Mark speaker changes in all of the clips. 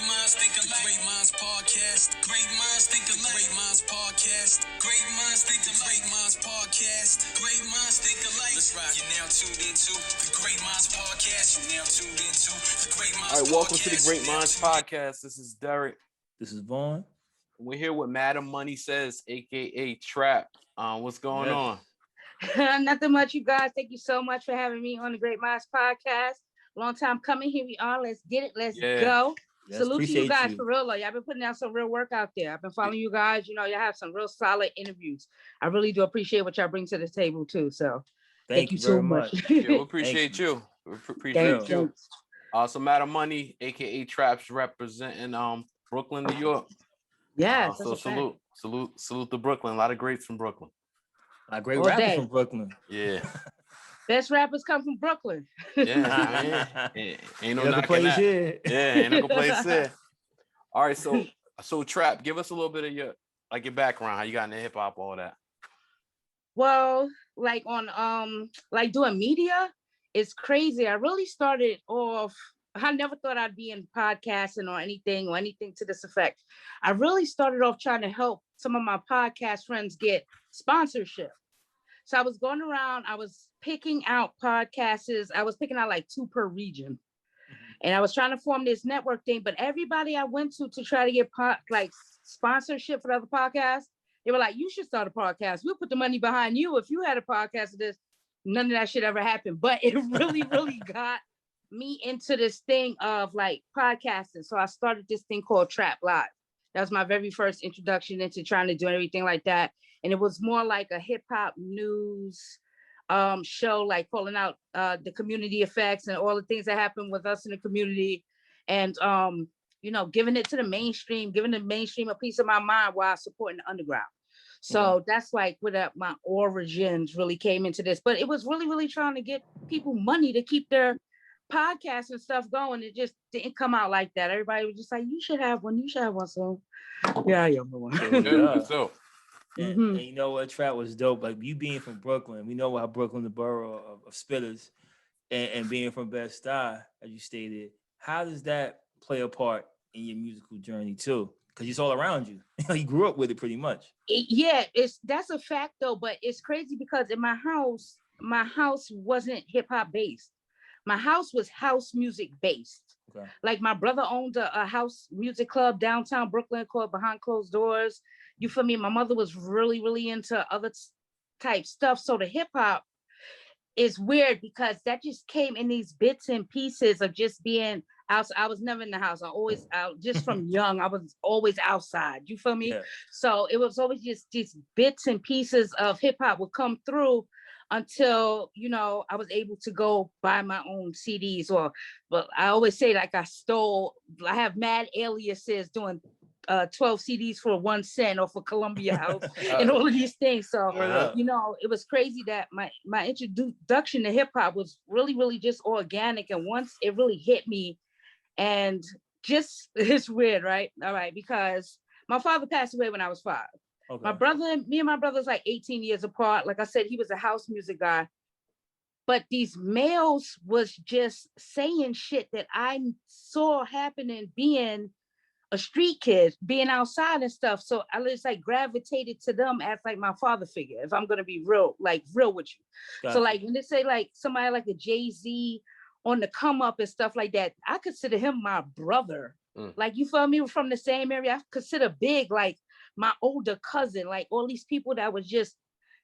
Speaker 1: minds think alike. Great Minds Podcast. Great minds think alike. Great Minds Podcast. Great minds think alike. Great Minds Podcast. Great minds think alike. Let's rock. You're now tuned into the Great Minds Podcast. You're now tuned into the Great Minds Podcast.
Speaker 2: All right, welcome to the Great Minds Podcast. This is Derrick.
Speaker 3: This is Vaughn.
Speaker 2: We're here with Madam Money Says, aka Trap. What's going on?
Speaker 4: Nothing much, you guys. Thank you so much for having me on the Great Minds Podcast. Long time coming. Here we are. Let's get it. Let's go.
Speaker 3: Yes,
Speaker 4: salute to you guys
Speaker 3: you.
Speaker 4: for real. Y'all been putting out some real work out there. I've been following you guys. You know, y'all have some real solid interviews. I really do appreciate what y'all bring to the table too. So thank you so much.
Speaker 2: Yeah, we appreciate you. We appreciate you. So Madam Money, aka Traps, representing Brooklyn, New York.
Speaker 4: Yeah.
Speaker 2: So salute to Brooklyn. A lot of greats from Brooklyn.
Speaker 3: A great rappers from Brooklyn.
Speaker 2: Yeah.
Speaker 4: Best rappers come from Brooklyn.
Speaker 2: Yeah, ain't no knocking that.
Speaker 3: Here.
Speaker 2: Yeah, ain't no place there. All right, so Trap, give us a little bit of your background, how you got into hip hop, all that.
Speaker 4: Well, like on like doing media, it's crazy. I really started off. I never thought I'd be in podcasting or anything to this effect. I really started off trying to help some of my podcast friends get sponsorship. So I was going around, I was picking out podcasters. I was picking out like 2 per region. And I was trying to form this network thing, but everybody I went to try to get sponsorship for other podcasts, they were like, you should start a podcast. We'll put the money behind you. If you had a podcast of this, none of that shit ever happened. But it really, really got me into this thing of like podcasting. So I started this thing called Trap Live. That was my very first introduction into trying to do everything like that. And it was more like a hip hop news show, like calling out the community effects and all the things that happen with us in the community. And, you know, giving it to the mainstream, giving the mainstream a piece of my mind while supporting the underground. So that's like where my origins really came into this. But it was really, really trying to get people money to keep their podcasts and stuff going. It just didn't come out like that. Everybody was just like, you should have one. So yeah, I am the one.
Speaker 3: And you know what, Trap was dope. Like you being from Brooklyn, we know how Brooklyn, the borough of spitters, and being from Bed-Stuy, as you stated, how does that play a part in your musical journey too? Because it's all around you. You grew up with it pretty much.
Speaker 4: That's a fact though. But it's crazy because in my house wasn't hip hop based. My house was house music based. Okay. Like my brother owned a house music club downtown Brooklyn called Behind Closed Doors. You feel me? My mother was really, really into other type stuff. So the hip hop is weird because that just came in these bits and pieces of just being out. I was never in the house. I always out just from young. I was always outside. You feel me? Yeah. So it was always just these bits and pieces of hip hop would come through until, you know, I was able to go buy my own CDs but I always say like I have mad aliases doing 12 CDs for 1 cent or for Columbia House and all of these things. So, you know, it was crazy that my introduction to hip hop was really, really just organic. And once it really hit me and just, it's weird, right? All right. Because my father passed away when I was 5. Okay. Me and my brother's like 18 years apart. Like I said, he was a house music guy. But these males was just saying shit that I saw happening being a street kid, being outside and stuff. So I just like gravitated to them as like my father figure, if I'm going to be real with you. Gotcha. So like when they say like somebody like a Jay-Z on the come up and stuff like that, I consider him my brother. Like, you feel me? We're from the same area. I consider Big like my older cousin, like all these people that was just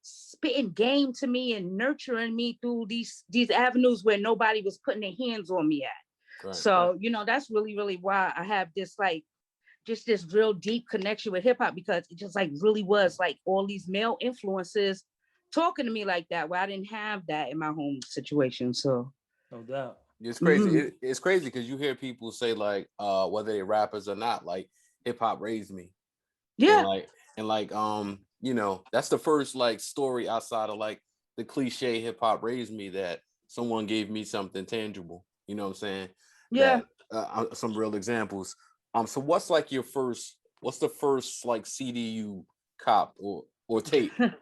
Speaker 4: spitting game to me and nurturing me through these avenues where nobody was putting their hands on me at. Right. So, you know, that's really, really why I have this like just this real deep connection with hip hop, because it just like really was like all these male influences talking to me like that, where I didn't have that in my home situation. So
Speaker 3: no doubt.
Speaker 2: It's crazy. It's crazy because you hear people say like whether they're rappers or not, like hip hop raised me.
Speaker 4: Yeah.
Speaker 2: And you know, that's the first like story outside of like the cliche hip hop raised me, that someone gave me something tangible. You know what I'm saying?
Speaker 4: Yeah.
Speaker 2: Some real examples. So what's the first like CD you copped or tape?
Speaker 4: The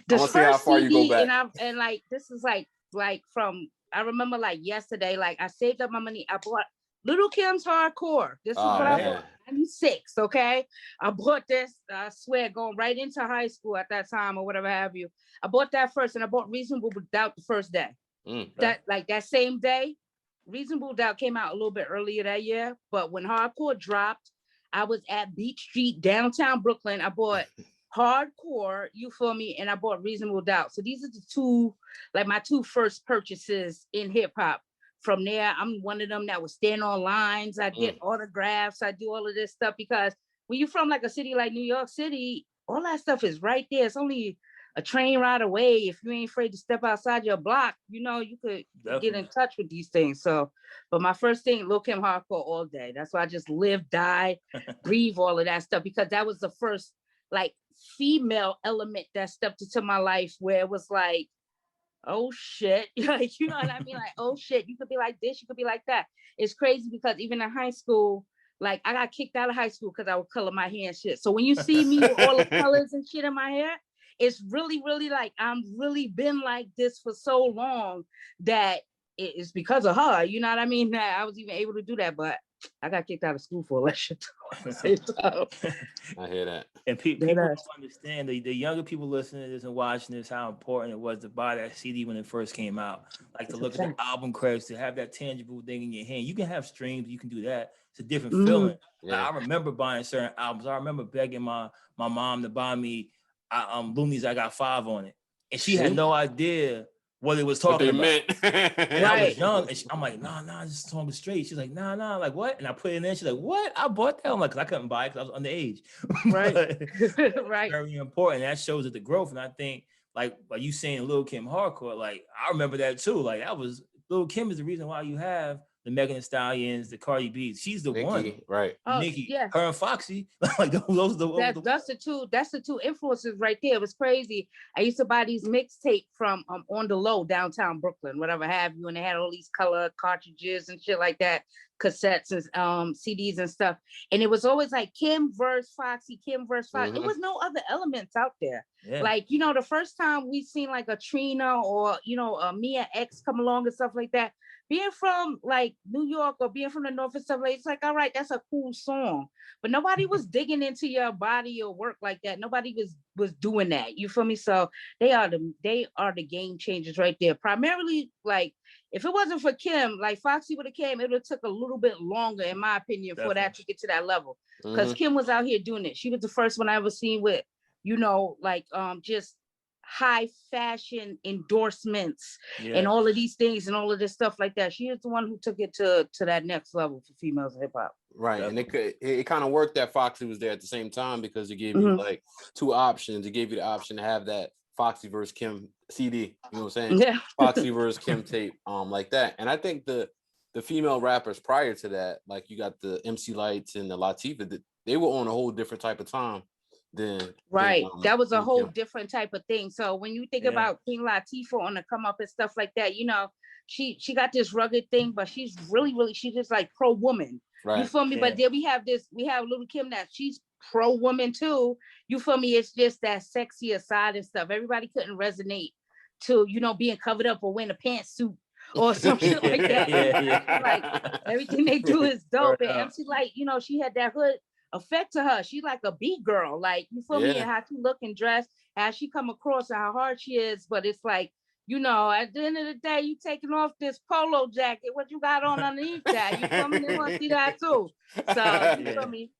Speaker 4: first see how far CD, you go back. And like this is like from I remember like yesterday, like I saved up my money. I bought Little Kim's Hardcore. This is what I bought. 96, okay? I bought this, I swear, going right into high school at that time or whatever have you. I bought that first, and I bought Reasonable Doubt the first day. That same day, Reasonable Doubt came out a little bit earlier that year, but when Hardcore dropped, I was at Beach Street, downtown Brooklyn. I bought Hardcore, you feel me, and I bought Reasonable Doubt. So these are the two, like my two first purchases in hip hop. From there, I'm one of them that would stand on lines. I get autographs. I do all of this stuff because when you're from like a city like New York City, all that stuff is right there. It's only a train ride away. If you ain't afraid to step outside your block, you know, you could get in touch with these things. So, but my first thing, Lil Kim Hardcore all day. That's why I just live, die, breathe all of that stuff, because that was the first like female element that stepped into my life where it was like, oh shit, like, you know what I mean? Like, oh shit, you could be like this, you could be like that. It's crazy because even in high school, like I got kicked out of high school because I would color my hair and shit. So when you see me with all the colors and shit in my hair, it's really, really like I'm really been like this for so long that it's because of her. You know what I mean? That I was even able to do that, but I got kicked out of school for all that shit.
Speaker 2: I hear that.
Speaker 3: And people don't understand, the younger people listening to this and watching this, how important it was to buy that CD when it first came out. Like to look at the album credits, to have that tangible thing in your hand. You can have streams, you can do that. It's a different feeling.
Speaker 2: Yeah.
Speaker 3: Like, I remember buying certain albums. I remember begging my mom to buy me Looney's I Got 5 on it. And she had no idea what it was talking about. And I was young, and I'm like, nah, just talking straight. She's like, nah, like what? And I put it in there. She's like, what? I bought that. I'm like, because I couldn't buy it because I was underage. Right. Very important. That shows the growth. And I think, like you saying Lil Kim Hardcore, like I remember that too. Like that was Lil Kim is the reason why you have the Megan Thee Stallions, the Cardi B. She's the one,
Speaker 2: right?
Speaker 3: Nikki, her and Foxy, like those are
Speaker 4: that's the two influences right there. It was crazy. I used to buy these mixtape from On the Low downtown Brooklyn, whatever have you, and they had all these color cartridges and shit like that, cassettes and CDs and stuff. And it was always like Kim versus Foxy, Kim versus Foxy. It was no other elements out there. Yeah. Like, you know, the first time we seen like a Trina or, you know, Mia X come along and stuff like that, being from like New York or being from the North and stuff like, it's like, all right, that's a cool song, but nobody was digging into your body or work like that. Nobody was doing that. You feel me? So they are the game changers right there. Primarily, like if it wasn't for Kim, like Foxy would have came, it would have took a little bit longer, in my opinion, for that to get to that level. Because Kim was out here doing it. She was the first one I ever seen with, you know, like just high fashion endorsements and all of these things and all of this stuff like that. She is the one who took it to that next level for females in hip hop.
Speaker 2: Right. And it kind of worked that Foxy was there at the same time, because it gave you like two options. It gave you the option to have that Foxy versus Kim CD, you know what I'm saying? Yeah. Foxy versus Kim tape, like that. And I think the female rappers prior to that, like you got the MC Lights and the Latifah, they were on a whole different type of time. That was a whole different type of thing. So when you think about Queen Latifah on the come up and stuff like that, you know, she got this rugged thing, but she's really she's just like pro woman. Right. You feel me? Yeah. But then we have Lil Kim that she's pro woman too. You feel me? It's just that sexier side and stuff. Everybody couldn't resonate to, you know, being covered up or wearing a pantsuit or something like that. Like everything they do is dope. And MC Light, you know, she had that hood effect to her. She's like a beat girl, like, you feel me? And how she look and dress, how she come across, and how hard she is. But it's like, you know, at the end of the day, you taking off this polo jacket, what you got on underneath that? You feel me? They want to see that too. So you feel me?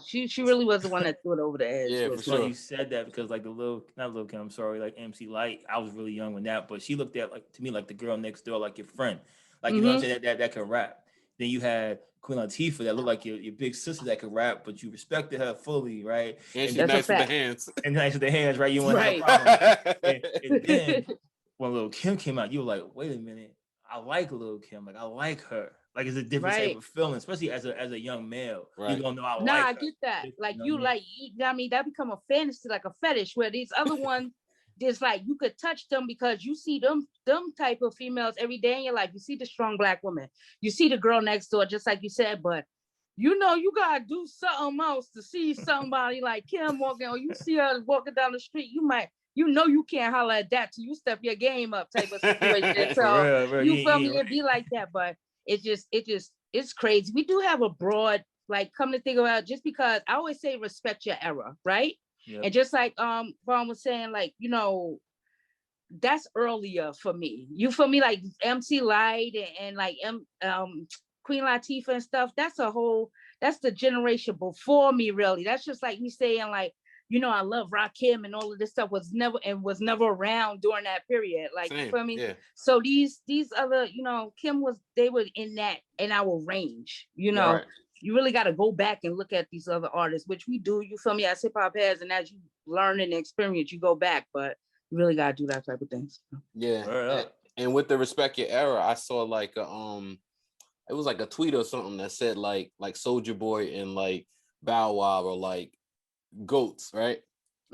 Speaker 2: She really was the one that threw it over the edge.
Speaker 3: Yeah, for sure. You said that because like like MC Light, I was really young when that, but she looked at like to me like the girl next door, like your friend, like you know what I'm saying, that can rap. Then you had Queen Latifah that looked like your big sister that could rap, but you respected her fully, right?
Speaker 2: And she's nice with the hands.
Speaker 3: And nice with the hands, right? You want to have a problem. And then when Lil Kim came out, you were like, wait a minute, I like Lil Kim, like I like her. Like it's a different type of feeling, especially as a young male. Right. You don't know I like her.
Speaker 4: I get that. Like you know I mean, that become a fantasy, like a fetish, where these other ones, just like you could touch them because you see them type of females every day in your life. You see the strong Black woman, you see the girl next door, just like you said, but you know, you gotta do something else to see somebody like Kim walking, or you see her walking down the street, you know you can't holler at that till you step your game up type of situation. So you feel me? It'd be like that, but it's it's crazy. We do have a broad, like, come to think about, just because I always say respect your era, right? Yep. And just like Vaughn was saying, like, you know, that's earlier for me. You feel me? Like MC Light and like Queen Latifah and stuff. That's the generation before me, really. That's just like me saying, like, you know, I love Rakim and all of this stuff was never around during that period. Like, you feel me? Yeah. So these other, you know, they were in our range, you know. Right. You really got to go back and look at these other artists, which we do, you feel me, as hip hop heads, and as you learn and experience, you go back, but you really got to do that type of things.
Speaker 2: Yeah. And with the respect your era, I saw like it was like a tweet or something that said like Soulja Boy and like Bow Wow or like goats, right?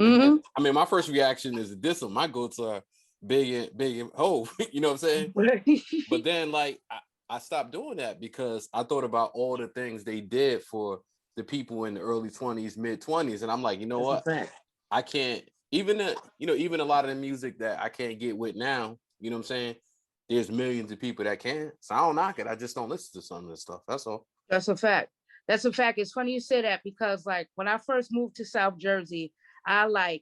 Speaker 2: Mm-hmm. I mean, my first reaction is this one. My goats are big and oh, you know what I'm saying? But then like I stopped doing that because I thought about all the things they did for the people in the early 20s, mid 20s, and I'm like, you know That's what? I can't even a lot of the music that I can't get with now. You know what I'm saying? There's millions of people that can. So I don't knock it. I just don't listen to some of this stuff. That's all.
Speaker 4: That's a fact. It's funny you say that because like when I first moved to South Jersey, I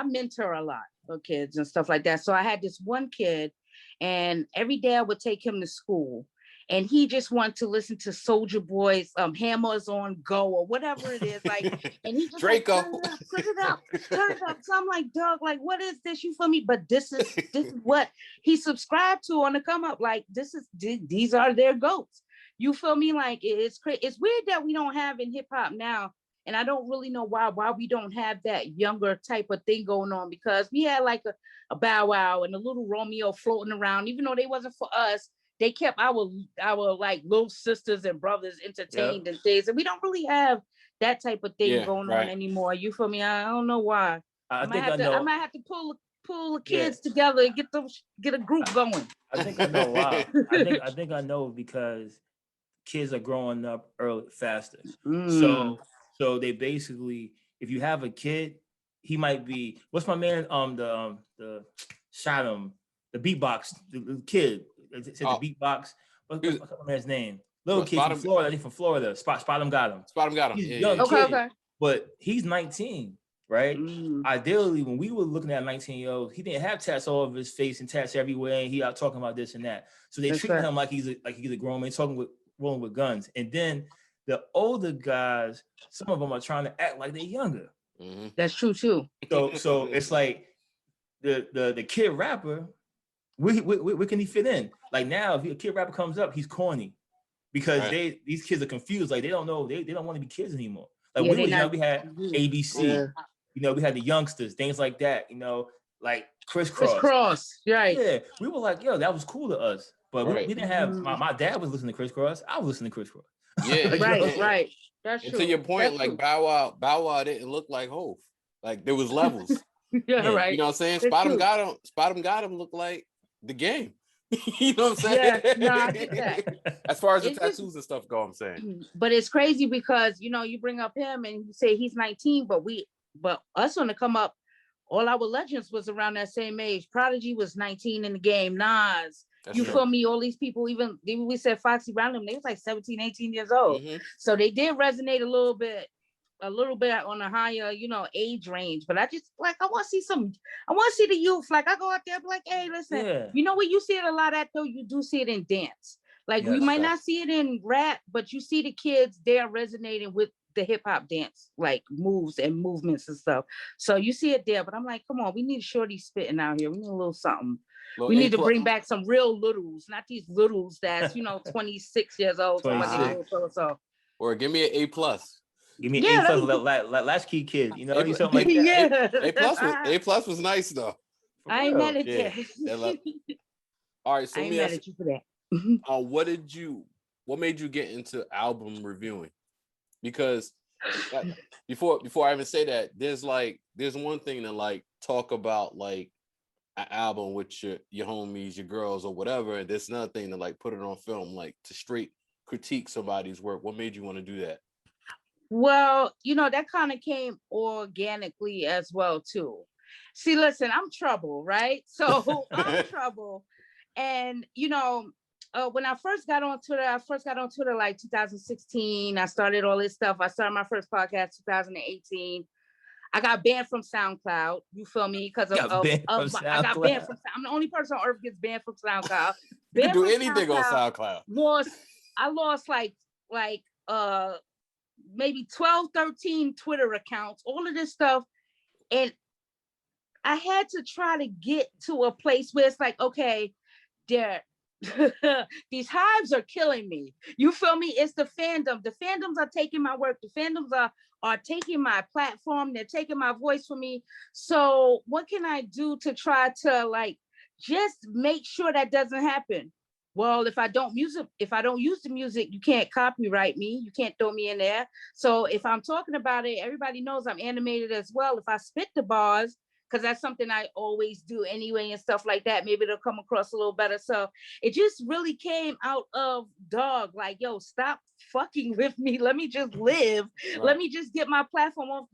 Speaker 4: mentor a lot of kids and stuff like that. So I had this one kid, and every day I would take him to school, and he just wanted to listen to Soulja Boy's Hammers on Go or whatever it is, like, and he just Draco. Like, turn it up. So I'm like, Doug, like, what is this? You feel me? But this is what he subscribed to on the come up. Like, these are their goats. You feel me? Like, it's crazy. It's weird that we don't have in hip hop now. And I don't really know why we don't have that younger type of thing going on, because we had like a Bow Wow and a Little Romeo floating around, even though they wasn't for us. They kept our like little sisters and brothers entertained and things. And we don't really have that type of thing going on anymore. You feel me? I don't know why. I might have to pull the kids together and get a group going.
Speaker 3: I think I know why. I think I know because kids are growing up early faster. So they basically, if you have a kid, he might be, what's my man, the shot him, the beatbox, the kid, it said the beatbox, what's my man's name? Little kid from Florida, I think from Florida, Spot him got him. He's a young kid, but he's 19, right? Ideally, when we were looking at 19-year-olds, he didn't have tats all over his face and tats everywhere, and he out talking about this and that. So they treat him like he's a grown man rolling with guns. And then the older guys, some of them are trying to act like they're younger.
Speaker 4: Mm-hmm. That's true too.
Speaker 3: So it's like the kid rapper, where can he fit in? Like now, if a kid rapper comes up, he's corny because these kids are confused. Like they don't know, they don't want to be kids anymore. Like we had ABC, you know, we had the youngsters, things like that, you know, like
Speaker 4: Crisscross, right?
Speaker 3: Yeah, we were like, yo, that was cool to us, but we didn't have. My dad was listening to Crisscross. I was listening to Crisscross.
Speaker 2: Yeah,
Speaker 4: right. That's true.
Speaker 2: To your point,
Speaker 4: That's
Speaker 2: like true. Bow Wow didn't look like Hov. Like there was levels.
Speaker 4: Right.
Speaker 2: You know what I'm saying? Spot him got him look like the game. You know what I'm saying?
Speaker 4: Yeah, no, I get that.
Speaker 2: As far as the tattoos and stuff go, I'm saying.
Speaker 4: But it's crazy because, you know, you bring up him and you say he's 19, but us on the come up, all our legends was around that same age. Prodigy was 19 in the game. Nas, That's you true. Feel me? All these people, even we said Foxy Brown, they was like 17, 18 years old. Mm-hmm. So they did resonate a little bit on a higher, you know, age range. But I just like, I want to see the youth. Like I go out there, be like, hey, listen, you know what you see it a lot at though? You do see it in dance. Like we might not see it in rap, but you see the kids, they're resonating with the hip hop dance, like moves and movements and stuff. So you see it there, but I'm like, come on, we need shorty spitting out here. We need a little something. We need to bring back some real littles, not these littles that's, you know, 26 years old.
Speaker 2: Or give me an A+.
Speaker 3: Give me an A+, latchkey kid, you know, something like that.
Speaker 2: A+ was nice though.
Speaker 4: I ain't mad at you.
Speaker 2: All right, so
Speaker 4: I ain't mad at you for that.
Speaker 2: What made you get into album reviewing? Because before I even say that, there's one thing to like talk about like an album with your homies, your girls or whatever, and there's another thing to like put it on film, like to straight critique somebody's work. What made you want to do that?
Speaker 4: Well, you know, that kind of came organically as well too. See, listen, I'm trouble, right? So I'm trouble. And, you know, when I first got on Twitter like 2016. I started all this stuff. I started my first podcast 2018. I got banned from SoundCloud. You feel me? Because I got banned from SoundCloud. I'm the only person on earth gets banned from SoundCloud.
Speaker 2: You can do anything on SoundCloud.
Speaker 4: I lost like maybe 12, 13 Twitter accounts, all of this stuff. And I had to try to get to a place where it's like, okay, these hives are killing me. You feel me? It's the fandom. The fandoms are taking my work. The fandoms are taking my platform. They're taking my voice from me. So what can I do to try to like just make sure that doesn't happen? Well, if I don't use the music, you can't copyright me. You can't throw me in there. So if I'm talking about it, everybody knows I'm animated as well. If I spit the bars, because that's something I always do anyway and stuff like that, maybe it'll come across a little better. So it just really came out of dog, like, yo, stop fucking with me. Let me just live. Right. Let me just get my platform off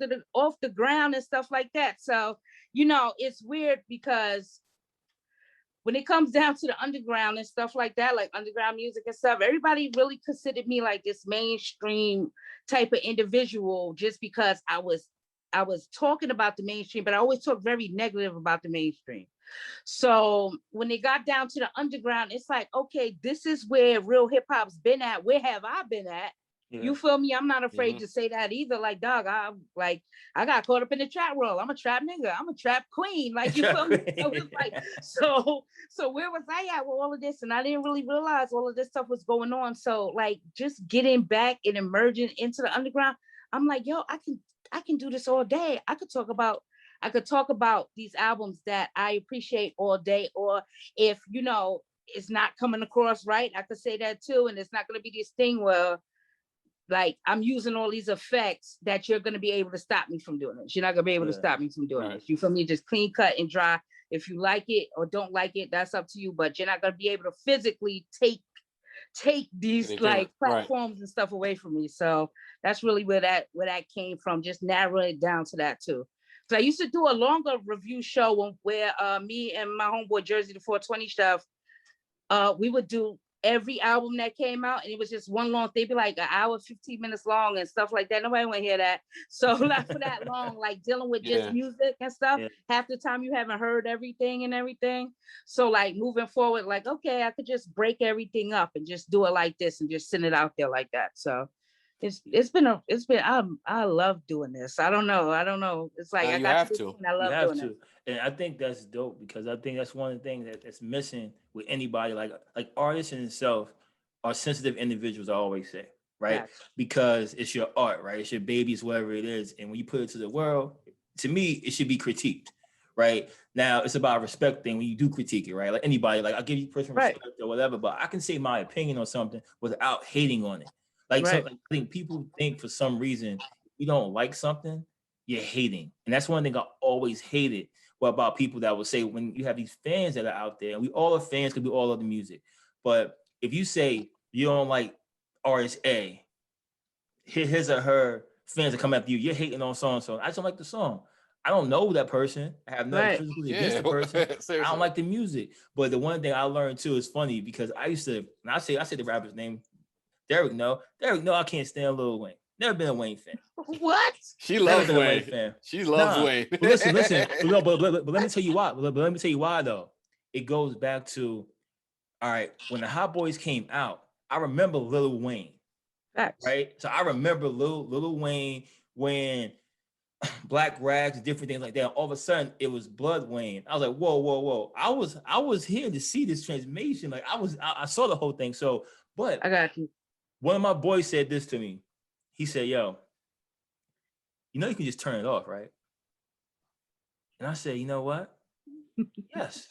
Speaker 4: the ground and stuff like that. So, you know, it's weird because when it comes down to the underground and stuff like that, like underground music and stuff, everybody really considered me like this mainstream type of individual just because I was talking about the mainstream, but I always talk very negative about the mainstream. So when it got down to the underground, it's like, okay, this is where real hip hop's been at. Where have I been at? Yeah. You feel me? I'm not afraid to say that either. Like, dog, I got caught up in the trap world. I'm a trap nigga. I'm a trap queen. Like, you feel me? So it's like, so where was I at with all of this? And I didn't really realize all of this stuff was going on. So like just getting back and emerging into the underground, I'm like, yo, I can do this all day. I could talk about these albums that I appreciate all day. Or if, you know, it's not coming across right, I could say that too. And it's not going to be this thing where like I'm using all these effects that you're going to be able to stop me from doing this. You're not going to be able to stop me from doing this. You feel me? Just clean cut and dry. If you like it or don't like it, that's up to you. But you're not going to be able to physically take these like platforms and stuff away from me. So that's really where that came from. Just narrowing it down to that too. So I used to do a longer review show where me and my homeboy Jersey the 420 stuff, we would do every album that came out, and it was just one long. They'd be like an hour, 15 minutes long and stuff like that. Nobody want to hear that. So not for that long, like dealing with just music and stuff. Yeah. Half the time you haven't heard everything. So like moving forward, like, okay, I could just break everything up and just do it like this and just send it out there like that. So I love doing this. I don't know. It's like I love doing it.
Speaker 3: And I think that's dope because I think that's one of the things that's missing with anybody. Like artists in itself are sensitive individuals, I always say, right? Yes. Because it's your art, right? It's your babies, whatever it is. And when you put it to the world, to me, it should be critiqued, right? Now, it's about respecting when you do critique it, right? Like anybody, like I'll give you personal respect or whatever, but I can say my opinion on something without hating on it. Like, I think people think for some reason, if you don't like something, you're hating. And that's one thing I always hated about people that will say when you have these fans that are out there, and we all are fans because we all love the music. But if you say you don't like artist A, his or her fans that come after you, you're hating on so-and-so. I just don't like the song. I don't know that person. I have nothing physically against the person. I don't like the music. But the one thing I learned too is funny because I used to, and I say the rapper's name, Derrick, no, I can't stand Lil Wayne. Never been a Wayne fan.
Speaker 4: What?
Speaker 2: She loves Wayne. She loves Wayne.
Speaker 3: But listen. No, but let me tell you why. But let me tell you why though. It goes back to, all right, when the Hot Boys came out, I remember Lil Wayne.
Speaker 4: Facts.
Speaker 3: Right. So I remember Lil Wayne when Black Rags, different things like that. All of a sudden, it was Blood Wayne. I was like, whoa. I was here to see this transformation. Like I saw the whole thing. So, but
Speaker 4: I got you.
Speaker 3: One of my boys said this to me. He said, yo, you know you can just turn it off, right? And I said, you know what? Yes.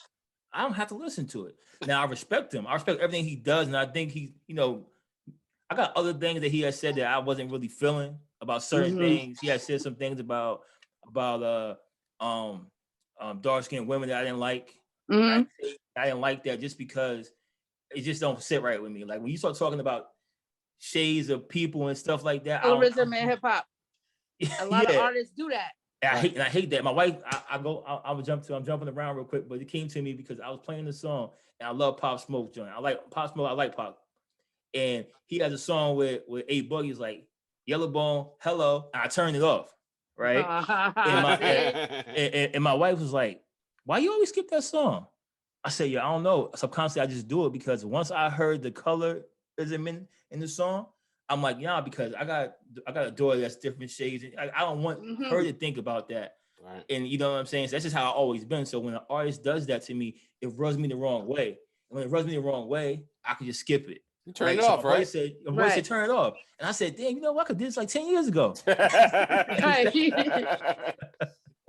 Speaker 3: I don't have to listen to it. Now, I respect him. I respect everything he does. And I think he, you know, I got other things that he has said that I wasn't really feeling about certain things. He has said some things about dark-skinned women that I didn't like. I didn't like that just because it just don't sit right with me. Like when you start talking about shades of people and stuff like that.
Speaker 4: Colorism and hip hop. A lot of artists do that.
Speaker 3: And I hate that. My wife, I'm jumping around real quick, but it came to me because I was playing the song and I love Pop Smoke joint. I like Pop Smoke. I like Pop. And he has a song with A Boogie's like Yellow Bone, hello, and I turned it off, right? And my wife was like, "Why you always skip that song?" I said, "Yeah, I don't know. Subconsciously, I just do it because once I heard the color in the song, I'm like, yeah, because I got a daughter that's different shades. And I don't want her to think about that." Right. And you know what I'm saying? So that's just how I've always been. So when an artist does that to me, it rubs me the wrong way. And when it rubs me the wrong way, I can just skip it.
Speaker 2: You turn it off, right?
Speaker 3: My voice said, turn it off. And I said, damn, you know what? I could do this like 10 years ago.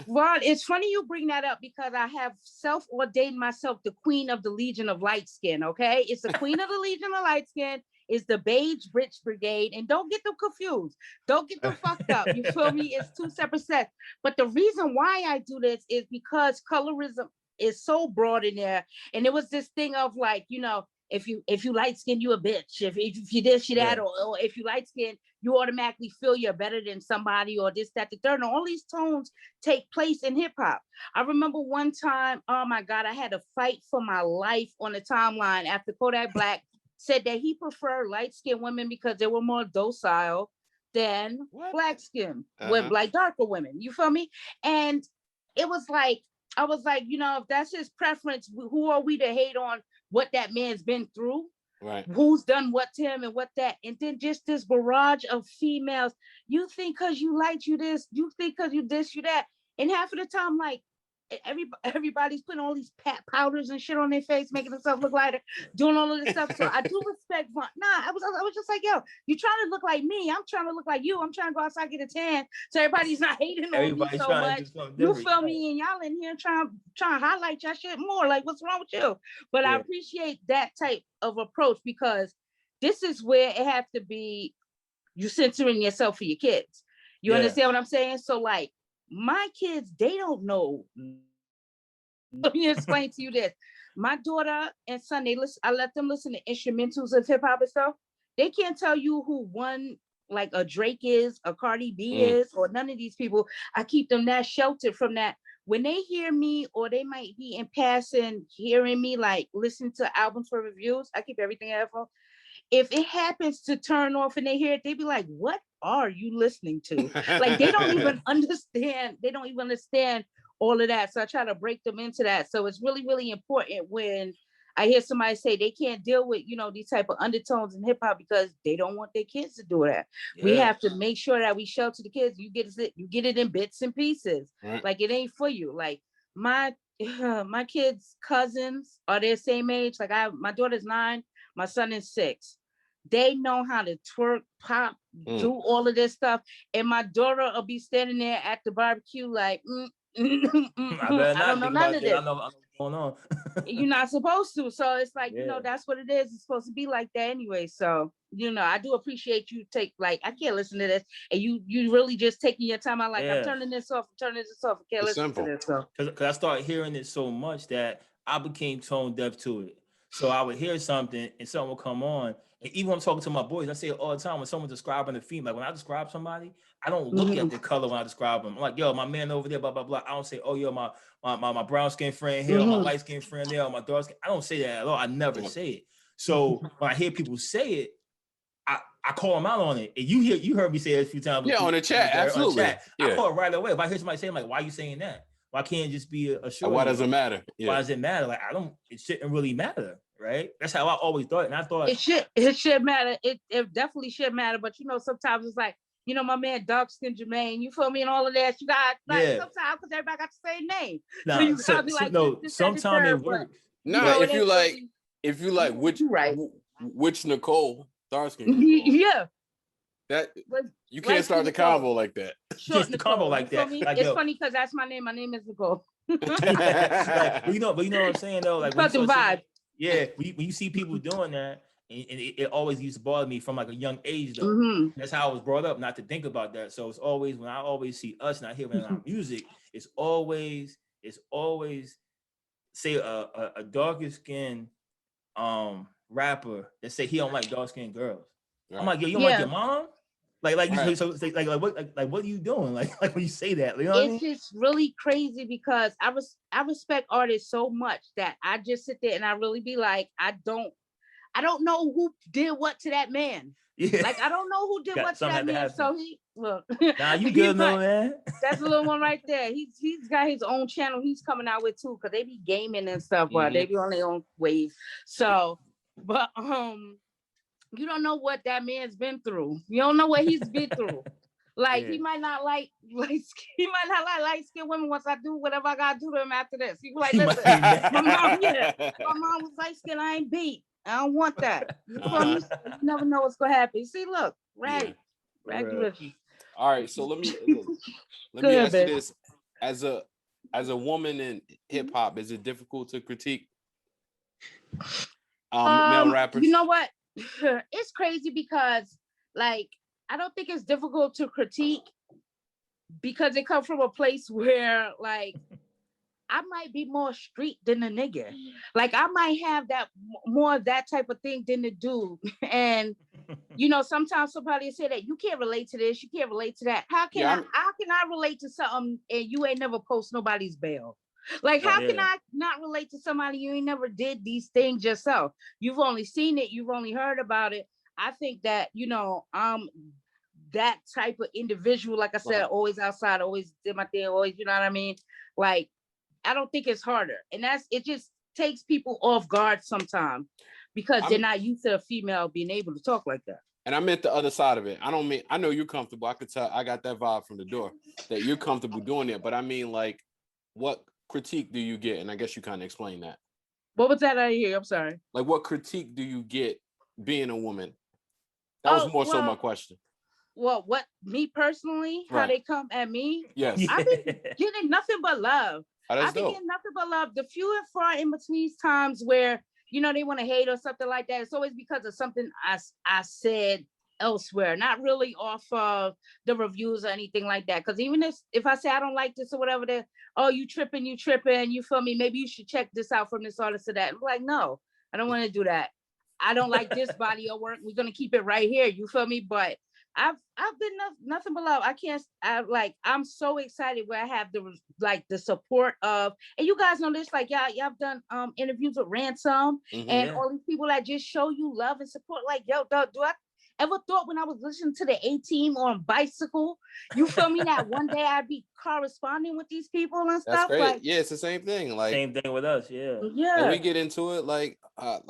Speaker 4: Well, it's funny you bring that up because I have self-ordained myself the queen of the Legion of Light Skin, okay? It's the queen of the Legion of Light Skin. It's the Beige Bridge Brigade. And don't get them confused. Don't get them fucked up. You feel me? It's two separate sets. But the reason why I do this is because colorism is so broad in there. And it was this thing of like, you know, if you light skin, you a bitch. If you this, you that, or if you light skin, you automatically feel you're better than somebody, or this, that, the third. And all these tones take place in hip hop. I remember one time, oh my God, I had a fight for my life on the timeline after Kodak Black said that he preferred light skinned women because they were more docile than black skin, with like darker women. You feel me? And it was like, I was like, you know, if that's his preference, who are we to hate on what that man's been through? Right. Who's done what to him and what that? And then just this barrage of females. You think because you like you this, you think because you this, you that. And half of the time, like, everybody's putting all these powders and shit on their face, making themselves look lighter, doing all of this stuff. So I do respect. I was just like, yo, you trying to look like me? I'm trying to look like you. I'm trying to go outside, get a tan, so everybody's not hating on me so much. You feel me? And y'all in here trying to highlight your shit more. Like, what's wrong with you? But I appreciate that type of approach because this is where it has to be. You censoring yourself for your kids. You understand what I'm saying? So like. My kids, they don't know. Let me explain to you this. My daughter and son, I let them listen to instrumentals of hip hop and stuff. They can't tell you who one, like a Drake is, a Cardi B is, or none of these people. I keep them that sheltered from that. When they hear me, or they might be in passing hearing me, like listen to albums for reviews, I keep everything at home. If it happens to turn off and they hear it, they be like, what are you listening to? Like, they don't even understand. They don't even understand all of that. So I try to break them into that. So it's really, really important when I hear somebody say they can't deal with, you know, these type of undertones in hip hop because they don't want their kids to do that. Yeah. We have to make sure that we shelter the kids. You get it in bits and pieces. Right. Like, it ain't for you. Like my kids' cousins are their same age. Like my daughter's 9, my son is 6. They know how to twerk, pop, do all of this stuff. And my daughter will be standing there at the barbecue like, I don't know none of this. I know what's going on. You're not supposed to. So it's like, you know, that's what it is. It's supposed to be like that anyway. So, you know, I do appreciate you I can't listen to this. And you really just taking your time out. Like, I'm turning this off, I can't listen to this. So.
Speaker 3: Because I started hearing it so much that I became tone deaf to it. So I would hear something and something would come on. And even when I'm talking to my boys, I say it all the time when someone's describing a female. Like when I describe somebody, I don't look at the color when I describe them. I'm like, yo, my man over there, blah, blah, blah. I don't say, oh, yo, my brown skin friend here, my light skin friend there, my dark skin. I don't say that at all. I never say it. So when I hear people say it, I call them out on it. And you heard me say it a few times.
Speaker 2: Yeah, on the chat, absolutely.
Speaker 3: Yeah. I call it right away. If I hear somebody say, I'm like, why are you saying that? Why can't it just be a show?
Speaker 2: Why does it matter?
Speaker 3: Yeah. Why does it matter? Like, it shouldn't really matter. Right? That's how I always thought. And I thought
Speaker 4: it should matter. It definitely should matter. But you know, sometimes it's like, you know, my man dark skin Jermaine, you feel me, and all of that. You got like sometimes because everybody got the same name.
Speaker 3: Nah, so you gotta be like, no, sometimes it works.
Speaker 2: No, if you like which Nicole dark skin.
Speaker 4: Yeah.
Speaker 2: That you can't start the convo like that.
Speaker 3: Just the convo like that.
Speaker 4: Like, it's funny because that's my name. My name is Nicole.
Speaker 3: But you know what I'm saying though. Like,
Speaker 4: the vibe.
Speaker 3: Yeah, when you see people doing that, and it always used to bother me from like a young age though. That's how I was brought up, not to think about that. So it's always when I always see us and I hear in our music, it's always say a darker skin rapper that say he don't like dark skinned girls. Right. I'm like, yo, you don't like your mom? Like right. so what are you doing? Like when you say that, you know what I mean?
Speaker 4: Just really crazy because I respect artists so much that I just sit there and I really be like, I don't know who did what to that man. Yeah. Like I don't know who did what to that man. So he look.
Speaker 3: Nah, you good, no man.
Speaker 4: That's the little one right there. He's got his own channel. He's coming out with too, because they be gaming and stuff, but they be on their own ways. So, but you don't know what that man's been through. You don't know what he's been through. Like he might not like light skinned women once I do whatever I gotta do to him after this. He be like, listen, my mom was light skinned, I ain't beat. I don't want that. You never know what's gonna happen. See, look, right.
Speaker 2: All right, so let me ask you this: as a woman in hip hop, is it difficult to critique male rappers?
Speaker 4: You know what? It's crazy because, like, I don't think it's difficult to critique because it comes from a place where, like, I might be more street than a nigga. Like I might have that more of that type of thing than the dude. And you know, sometimes somebody say that you can't relate to this, you can't relate to that. How can I relate to something and you ain't never post nobody's bail? Like how can I not relate to somebody you ain't never did these things yourself? You've only seen it, you've only heard about it. I think that, you know, that type of individual, like I said, always outside, always did my thing, always, you know what I mean? Like I don't think it's harder. And it just takes people off guard sometimes because they're not used to a female being able to talk like that.
Speaker 2: And I meant the other side of it. I know you're comfortable. I could tell, I got that vibe from the door that you're comfortable doing it. But I mean, like, what critique do you get? And I guess you kind of explained that.
Speaker 4: What was that I hear? I'm sorry.
Speaker 2: Like, what critique do you get being a woman? That was more so my question.
Speaker 4: Well, what, me personally, how they come at me?
Speaker 2: Yes.
Speaker 4: I've been getting nothing but love. I've been getting nothing but love. The few and far in between times where, you know, they want to hate or something like that, it's always because of something I said elsewhere, not really off of the reviews or anything like that. Because even if I say I don't like this or whatever, you tripping, you feel me? Maybe you should check this out from this artist or that. I'm like, no, I don't want to do that. I don't like this body of work. We're gonna keep it right here. You feel me? But I've been nothing but love. I'm so excited where I have the support of, and you guys know this, like y'all have done interviews with Ransom and all these people that just show you love and support. Like, yo, do I ever thought when I was listening to the A-Team on Bicycle, you feel me, that one day I'd be corresponding with these people and stuff?
Speaker 2: That's great.
Speaker 4: Like,
Speaker 2: yeah, it's the same thing. Like
Speaker 3: same thing with us. Yeah.
Speaker 2: When we get into it, like I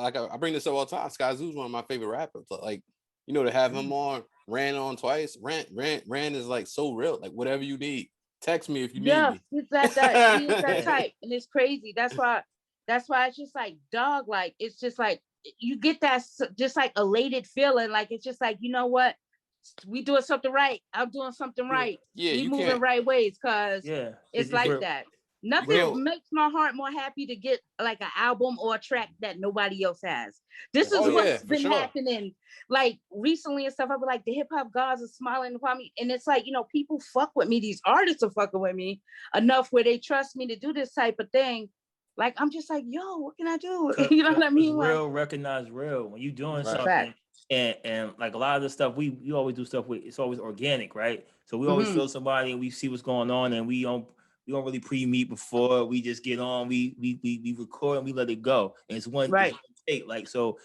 Speaker 2: bring this up all the time. Sky Zoo's one of my favorite rappers. Like, you know, to have him on twice. Rand is like so real. Like whatever you need, text me if you need me.
Speaker 4: He's that he is that type, and it's crazy. That's why it's just like, dog. Like it's just like you get that just like elated feeling. Like it's just like, you know what, we doing something right. I'm doing something right.
Speaker 2: Yeah,
Speaker 4: we moving right ways, cause it's like that. Nothing makes my heart more happy to get like an album or a track that nobody else has. This is what's been happening. Like recently and stuff, I'll be like, the hip hop gods are smiling upon me. And it's like, you know, people fuck with me. These artists are fucking with me enough where they trust me to do this type of thing. Like, I'm just like, yo, what can I do? You know what I mean?
Speaker 3: Real, recognize real. When you doing something, and like a lot of the stuff we always do stuff with, it's always organic, right? So we always feel somebody and we see what's going on, and we don't really pre-meet before. We just get on, we record and we let it go. And it's one take. Like, so,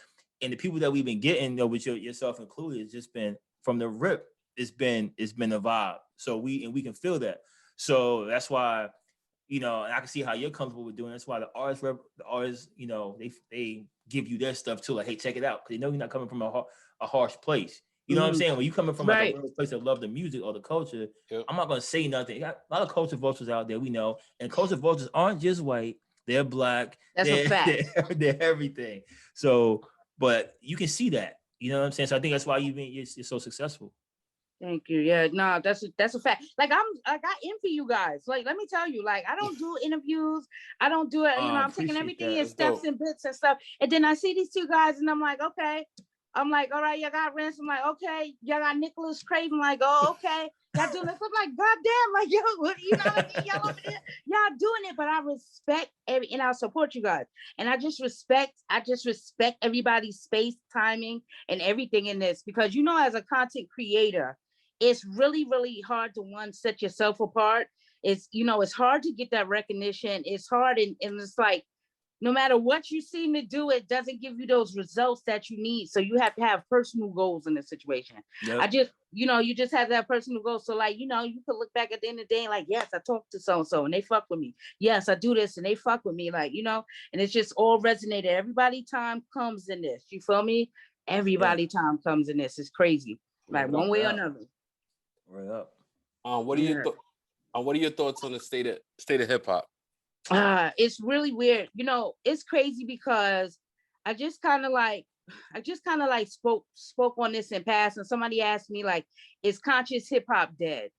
Speaker 3: and the people that we've been getting, though, with yourself included, it's just been from the rip, it's been a vibe. So we can feel that. So that's why, you know, and I can see how you're comfortable with doing it. That's why the artists, you know, they give you their stuff too. Like, hey, check it out. Because they know you're not coming from a harsh place. You know what I'm saying? When you coming from like a real place that love the music or the culture, I'm not going to say nothing. You got a lot of culture vultures out there, we know. And culture vultures aren't just white. They're black.
Speaker 4: That's a fact.
Speaker 3: They're everything. So, but you can see that. You know what I'm saying? So I think that's why you're so successful.
Speaker 4: Thank you. Yeah, no, that's a fact. Like I envy you guys. Like, let me tell you, like, I don't do interviews. I don't do it. You know, I'm taking everything in steps and bits and stuff. And then I see these two guys, and I'm like, okay. I'm like, all right, y'all got Ransom. I'm like, okay. Y'all got Nicholas Craven. Like, oh, okay. Y'all doing this. I'm like, goddamn, like, yo, you know what I mean? Y'all doing it, but I respect and I support you guys. And I just respect everybody's space, timing, and everything in this, because, you know, as a content creator, it's really, really hard to set yourself apart. It's, it's hard to get that recognition. It's hard. And it's like, no matter what you seem to do, it doesn't give you those results that you need. So you have to have personal goals in this situation. Yep. I just, you just have that personal goal. So like, you could look back at the end of the day and like, yes, I talked to so-and-so and they fuck with me. Yes, I do this and they fuck with me. Like, and it's just all resonated. Everybody time comes in this. You feel me? Everybody time comes in this. It's crazy. Like one way or another.
Speaker 3: Right up.
Speaker 2: What are your thoughts on the state of hip hop?
Speaker 4: It's really weird. It's crazy because I just kind of like spoke on this in past, and somebody asked me like, is conscious hip hop dead?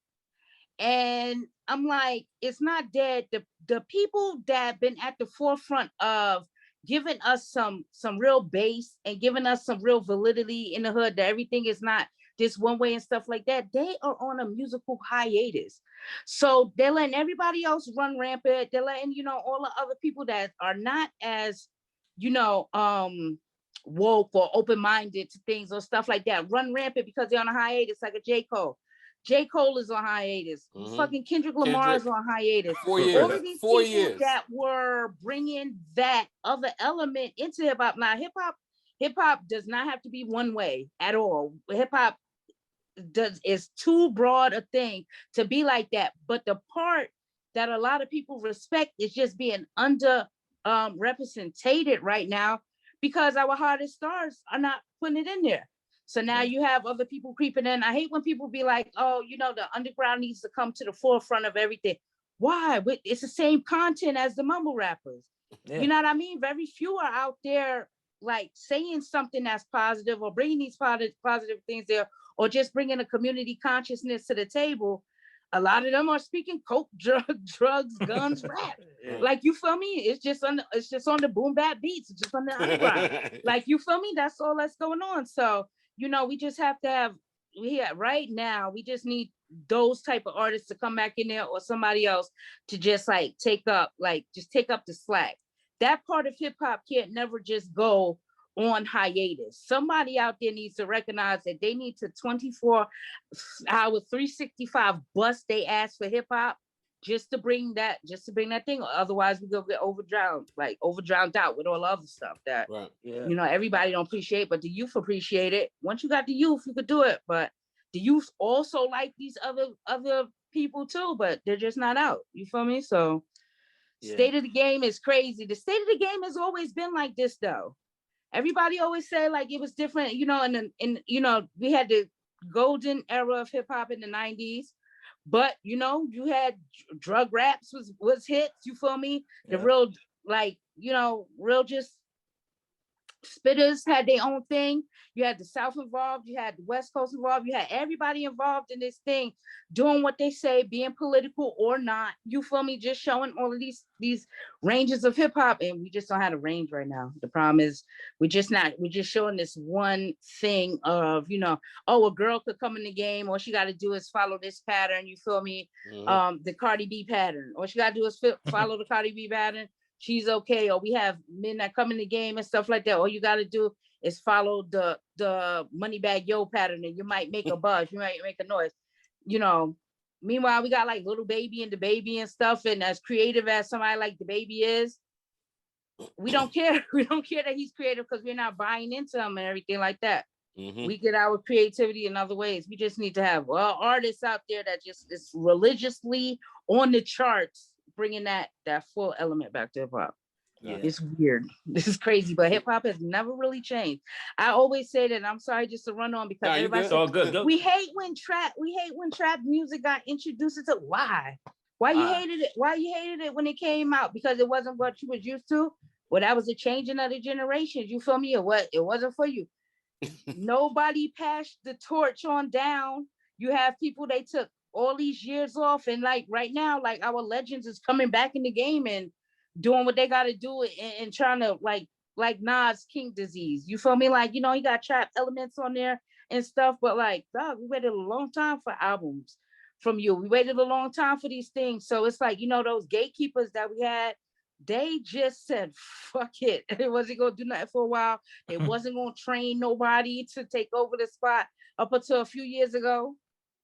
Speaker 4: And I'm like, it's not dead. The people that been at the forefront of giving us some real bass and giving us some real validity in the hood, that everything is not this one way and stuff like that, they are on a musical hiatus. So they're letting everybody else run rampant. They're letting, all the other people that are not as, woke or open-minded to things or stuff like that run rampant because they're on a hiatus, like a J. Cole. J. Cole is on hiatus. Mm-hmm. Fucking Kendrick Lamar is on hiatus. 4 years. All of these people that were bringing that other element into hip-hop. Now, hip-hop does not have to be one way at all. Hip-hop is too broad a thing to be like that. But the part that a lot of people respect is just being under represented right now because our hottest stars are not putting it in there. So now you have other people creeping in. I hate when people be like, oh, the underground needs to come to the forefront of everything. Why? It's the same content as the mumble rappers. Yeah. You know what I mean? Very few are out there like saying something that's positive or bringing these positive things there, or just bringing a community consciousness to the table. A lot of them are speaking coke, drugs, guns, rap. Like, you feel me? It's just on the boom bap beats. It's just on the underground. Like, you feel me? That's all that's going on. So, we just have to have, right now, we just need those type of artists to come back in there, or somebody else to just like take up the slack. That part of hip hop can't never just go on hiatus. Somebody out there needs to recognize that they need to 24 hours, 365 bust they ass for hip hop just to bring that thing. Otherwise, we go get overdrowned out with all the other stuff that everybody don't appreciate, but the youth appreciate it. Once you got the youth, you could do it. But the youth also like these other people too, but they're just not out. You feel me? So state of the game is crazy. The state of the game has always been like this though. Everybody always say like it was different, and we had the golden era of hip hop in the 90s, but you had drug raps was hits, you feel me? The real real just spitters had their own thing. You had the South involved, you had the West Coast involved, you had everybody involved in this thing, doing what they say, being political or not. You feel me? Just showing all of these ranges of hip hop, and we just don't have a range right now. The problem is we're just showing this one thing of, a girl could come in the game, all she got to do is follow this pattern. You feel me? Mm-hmm. The Cardi B pattern. All she got to do is follow the Cardi B pattern. She's okay. Or we have men that come in the game and stuff like that. All you got to do is follow the Moneybagg Yo pattern, and you might make a buzz, you might make a noise. Meanwhile, we got like Little Baby and the Baby and stuff, and as creative as somebody like the Baby is, we don't care. We don't care that he's creative because we're not buying into him and everything like that. Mm-hmm. We get our creativity in other ways. We just need to have artists out there that just is religiously on the charts, bringing that full element back to hip hop. Yeah. It's weird. This is crazy, but hip hop has never really changed. I always say that, and I'm sorry just to run on because everybody says, good. We hate when trap music got introduced into why you hated it? Why you hated it when it came out? Because it wasn't what you was used to? Well, that was a changing of the generations. You feel me? Or what? It wasn't for you. Nobody passed the torch on down. You have people, they took all these years off, and like right now, like our legends is coming back in the game and doing what they got to do and trying to like Nas King Disease. You feel me? Like, he got trap elements on there and stuff, but like, dog, we waited a long time for albums from you. We waited a long time for these things. So it's like, those gatekeepers that we had, they just said, fuck it. It wasn't going to do nothing for a while. It wasn't going to train nobody to take over the spot up until a few years ago.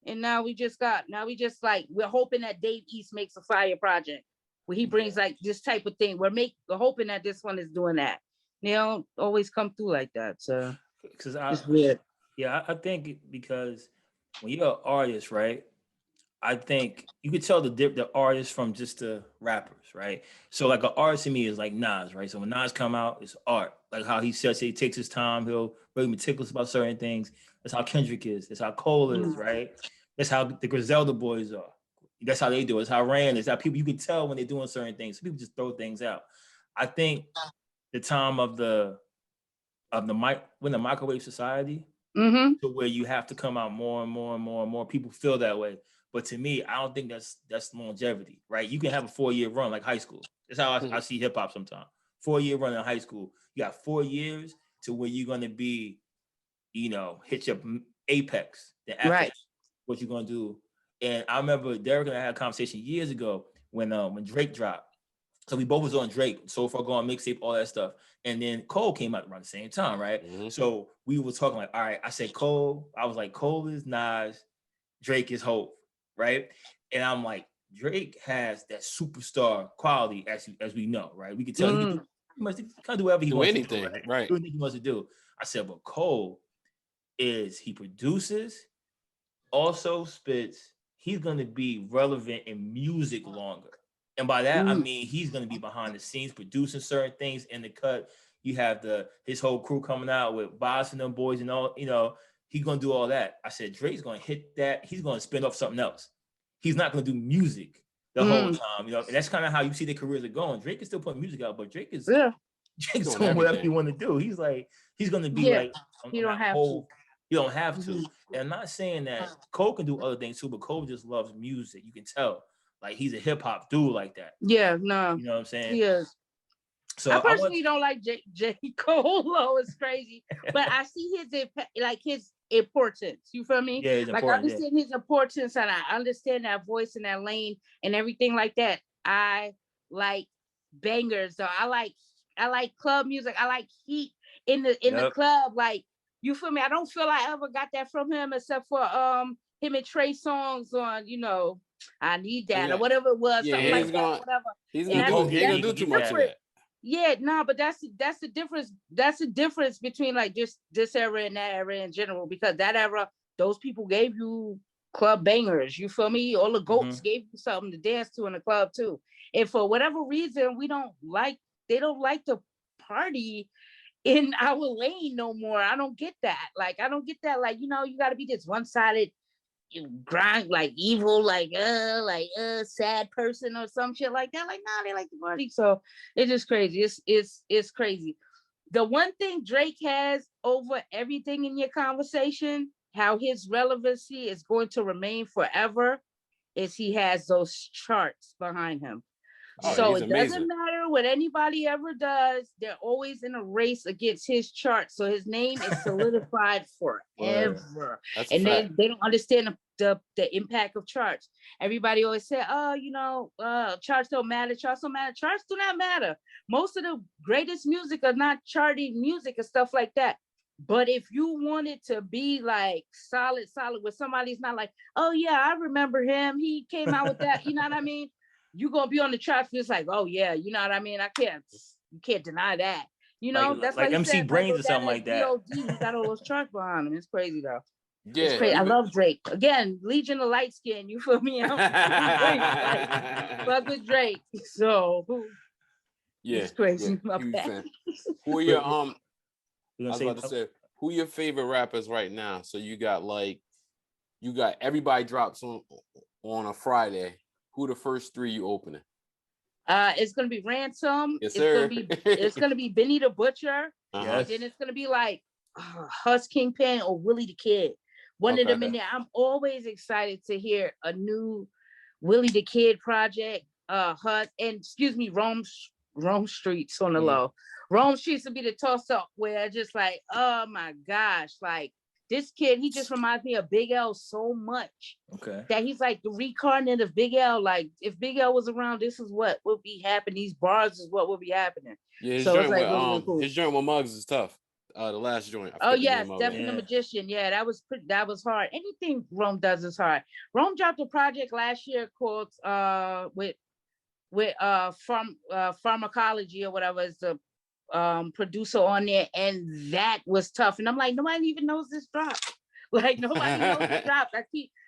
Speaker 4: And now we just like, we're hoping that Dave East makes a fire project where he brings like this type of thing. We're hoping that this one is doing that. They don't always come through like that. So it's weird.
Speaker 3: Yeah, I think because when you're an artist, right? I think you could tell the artist from just the rappers, right? So like an artist to me is like Nas, right? So when Nas come out, it's art. Like how he says he takes his time, he'll really meticulous about certain things. That's how Kendrick is. That's how Cole is, right? That's how the Griselda boys are. That's how they do it. It's how Rand is. How people, you can tell when they're doing certain things. So people just throw things out. I think the time of the microwave society, to where you have to come out more and more and more and more. People feel that way. But to me, I don't think that's longevity, right? You can have a 4-year run like high school. That's how I see hip hop sometimes. 4-year run in high school. You got 4 years to where you're going to be, hit your apex. Then after that, what you're going to do. And I remember Derrick and I had a conversation years ago when Drake dropped. So we both was on Drake, So Far Gone, mixtape, all that stuff. And then Cole came out around the same time, right? So we were talking like, all right, I said Cole. I was like, Cole is Nas, Drake is Hope, right? And I'm like, Drake has that superstar quality, as we know, right? We can tell he can do whatever he wants to do, right? Do anything he wants to do. I said, but Cole he produces, also spits. He's going to be relevant in music longer. And by that, I mean, he's going to be behind the scenes producing certain things in the cut. You have his whole crew coming out with Boss and them boys and all, he's going to do all that. I said, Drake's going to hit that. He's going to spin off something else. He's not going to do music the whole time, and that's kind of how you see their careers are going. Drake is still putting music out, but Drake's doing whatever he want to do. He's going to be like,
Speaker 4: you don't have to.
Speaker 3: You don't have to. And I'm not saying that Cole can do other things too, but Cole just loves music. You can tell. Like he's a hip hop dude like that.
Speaker 4: Yeah, no.
Speaker 3: You know what I'm saying?
Speaker 4: He is. So I personally don't like J. Cole. Though it's crazy, but I see his importance. You feel me?
Speaker 3: Yeah,
Speaker 4: like I understand his importance, and I understand that voice and that lane and everything like that. I like bangers, though. I like club music. I like heat in the club. Like you feel me? I don't feel I ever got that from him, except for him and Trey songs on I Need That or whatever it was.
Speaker 2: Yeah,
Speaker 4: something like that, whatever.
Speaker 2: He's gonna do too much of that.
Speaker 4: Yeah, no, but that's the difference. That's the difference between like just this era and that era in general, because that era, those people gave you club bangers. You feel me? All the goats gave you something to dance to in the club too. And for whatever reason, they don't like to party in our lane no more. I don't get that. Like, I don't get that. Like, you got to be this one-sided grind, like evil, like sad person or some shit like that. Like, nah, they like to party. So it's just crazy. It's crazy. The one thing Drake has over everything in your conversation, how his relevancy is going to remain forever, is he has those charts behind him. So it doesn't matter what anybody ever does, they're always in a race against his chart. So his name is solidified forever. And they don't understand the impact of charts. Everybody always say, charts don't matter. Charts don't matter. Charts do not matter. Most of the greatest music are not charting music and stuff like that. But if you want it to be like solid, where somebody's not like, oh yeah, I remember him. He came out with that. You know what I mean? You're gonna be on the charts. It's like, oh yeah, you know what I mean? You can't deny that. That's
Speaker 3: like MC Brains or something like that.
Speaker 4: He got all those charts behind him. It's crazy though.
Speaker 2: Yeah,
Speaker 4: it's crazy. I love Drake. Again, Legion of Light Skin. You feel me? Fuck with Drake. So it's crazy.
Speaker 2: Yeah. Who are your I was about to say, who are your favorite rappers right now? So you got everybody drops on a Friday. Who the first three you opening?
Speaker 4: It's gonna be Ransom.
Speaker 2: Yes, sir.
Speaker 4: It's gonna be Benny the Butcher.
Speaker 3: Yes.
Speaker 4: Then it's gonna be like Hus Kingpin or Willie the Kid. One of them in there. I'm always excited to hear a new Willie the Kid project. Hus and Rome Streets on the low. Rome Streets will be the toss up where just like, oh my gosh, like. This kid, he just reminds me of Big L so much.
Speaker 3: Okay.
Speaker 4: That he's like the reincarnate of Big L. Like, if Big L was around, this is what would be happening. These bars is what would be happening.
Speaker 2: Yeah, his joint with Muggs is tough. The last joint.
Speaker 4: Oh yes, definitely the Magician. Yeah, that was hard. Anything Rome does is hard. Rome dropped a project last year called with pharmacology or whatever is the producer on there, and that was tough. And I'm like, nobody even knows this drop. Like nobody knows this drop.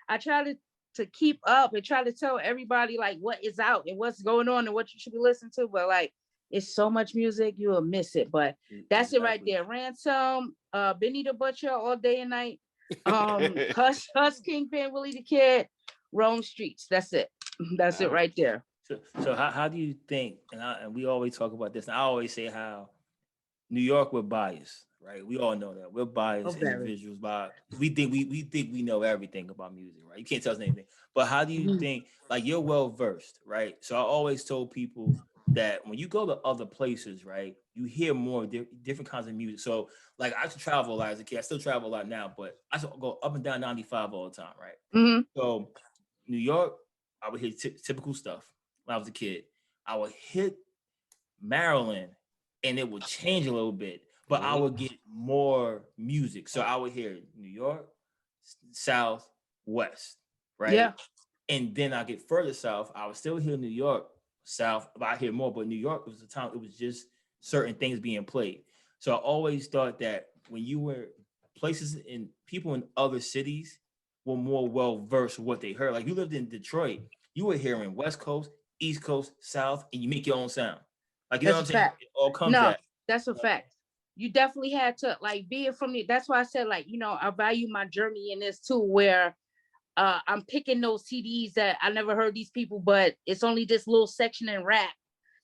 Speaker 4: I try to keep up and try to tell everybody like what is out and what's going on and what you should be listening to, but like it's so much music you will miss it. But that's it right there. Ransom, Benny the Butcher, All Day and Night, Hush Kingpin, Willie the Kid, Rome Streets. That's it. That's it right there.
Speaker 3: So how do you think? And we always talk about this. And I always say how New York, we're biased, right? We all know that we're biased individuals. We think we know everything about music, right? You can't tell us anything. But how do you think? Like you're well versed, right? So I always told people that when you go to other places, right, you hear more different kinds of music. So like I used to travel a lot as a kid. I still travel a lot now, but I used to go up and down 95 all the time, right?
Speaker 4: Mm-hmm.
Speaker 3: So New York, I would hear typical stuff when I was a kid. I would hit Maryland and it would change a little bit, but I would get more music. So I would hear New York, South, West, right?
Speaker 4: Yeah.
Speaker 3: And then I get further south, I would still hear New York, South, but I hear more. But New York was the time, it was just certain things being played. So I always thought that when you were places in people in other cities were more well versed with what they heard. Like you lived in Detroit, you were hearing West Coast, East Coast, South, and you make your own sound. Like you know what I'm saying? It all comes at.
Speaker 4: That's a fact. You definitely had to like be it from me. That's why I said like, you know, I value my journey in this too, where I'm picking those CDs that I never heard these people, but it's only this little section in rap.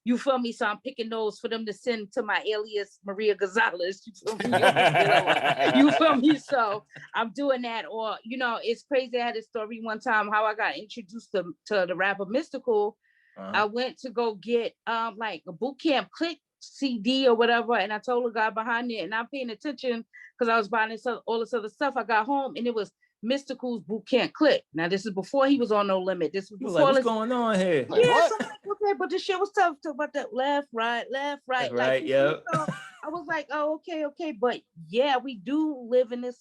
Speaker 4: You feel me? So I'm picking those for them to send to my alias Maria Gonzalez. You feel me? You feel me? So I'm doing that. Or, you know, it's crazy. I had a story one time how I got introduced to the rapper Mystical. I went to go get like a boot camp click CD or whatever, and I told the guy behind it, and I'm paying attention because I was buying all this other stuff. I got home and it was Mystical's boot camp click. Now this is before he was on No Limit. This was before.
Speaker 3: Like, what's going on here?
Speaker 4: Like, yeah, so like, okay, but the shit was tough. Talk about that left, right.
Speaker 3: Right,
Speaker 4: like,
Speaker 3: yeah.
Speaker 4: So I was like, oh, okay, but yeah, we do live in this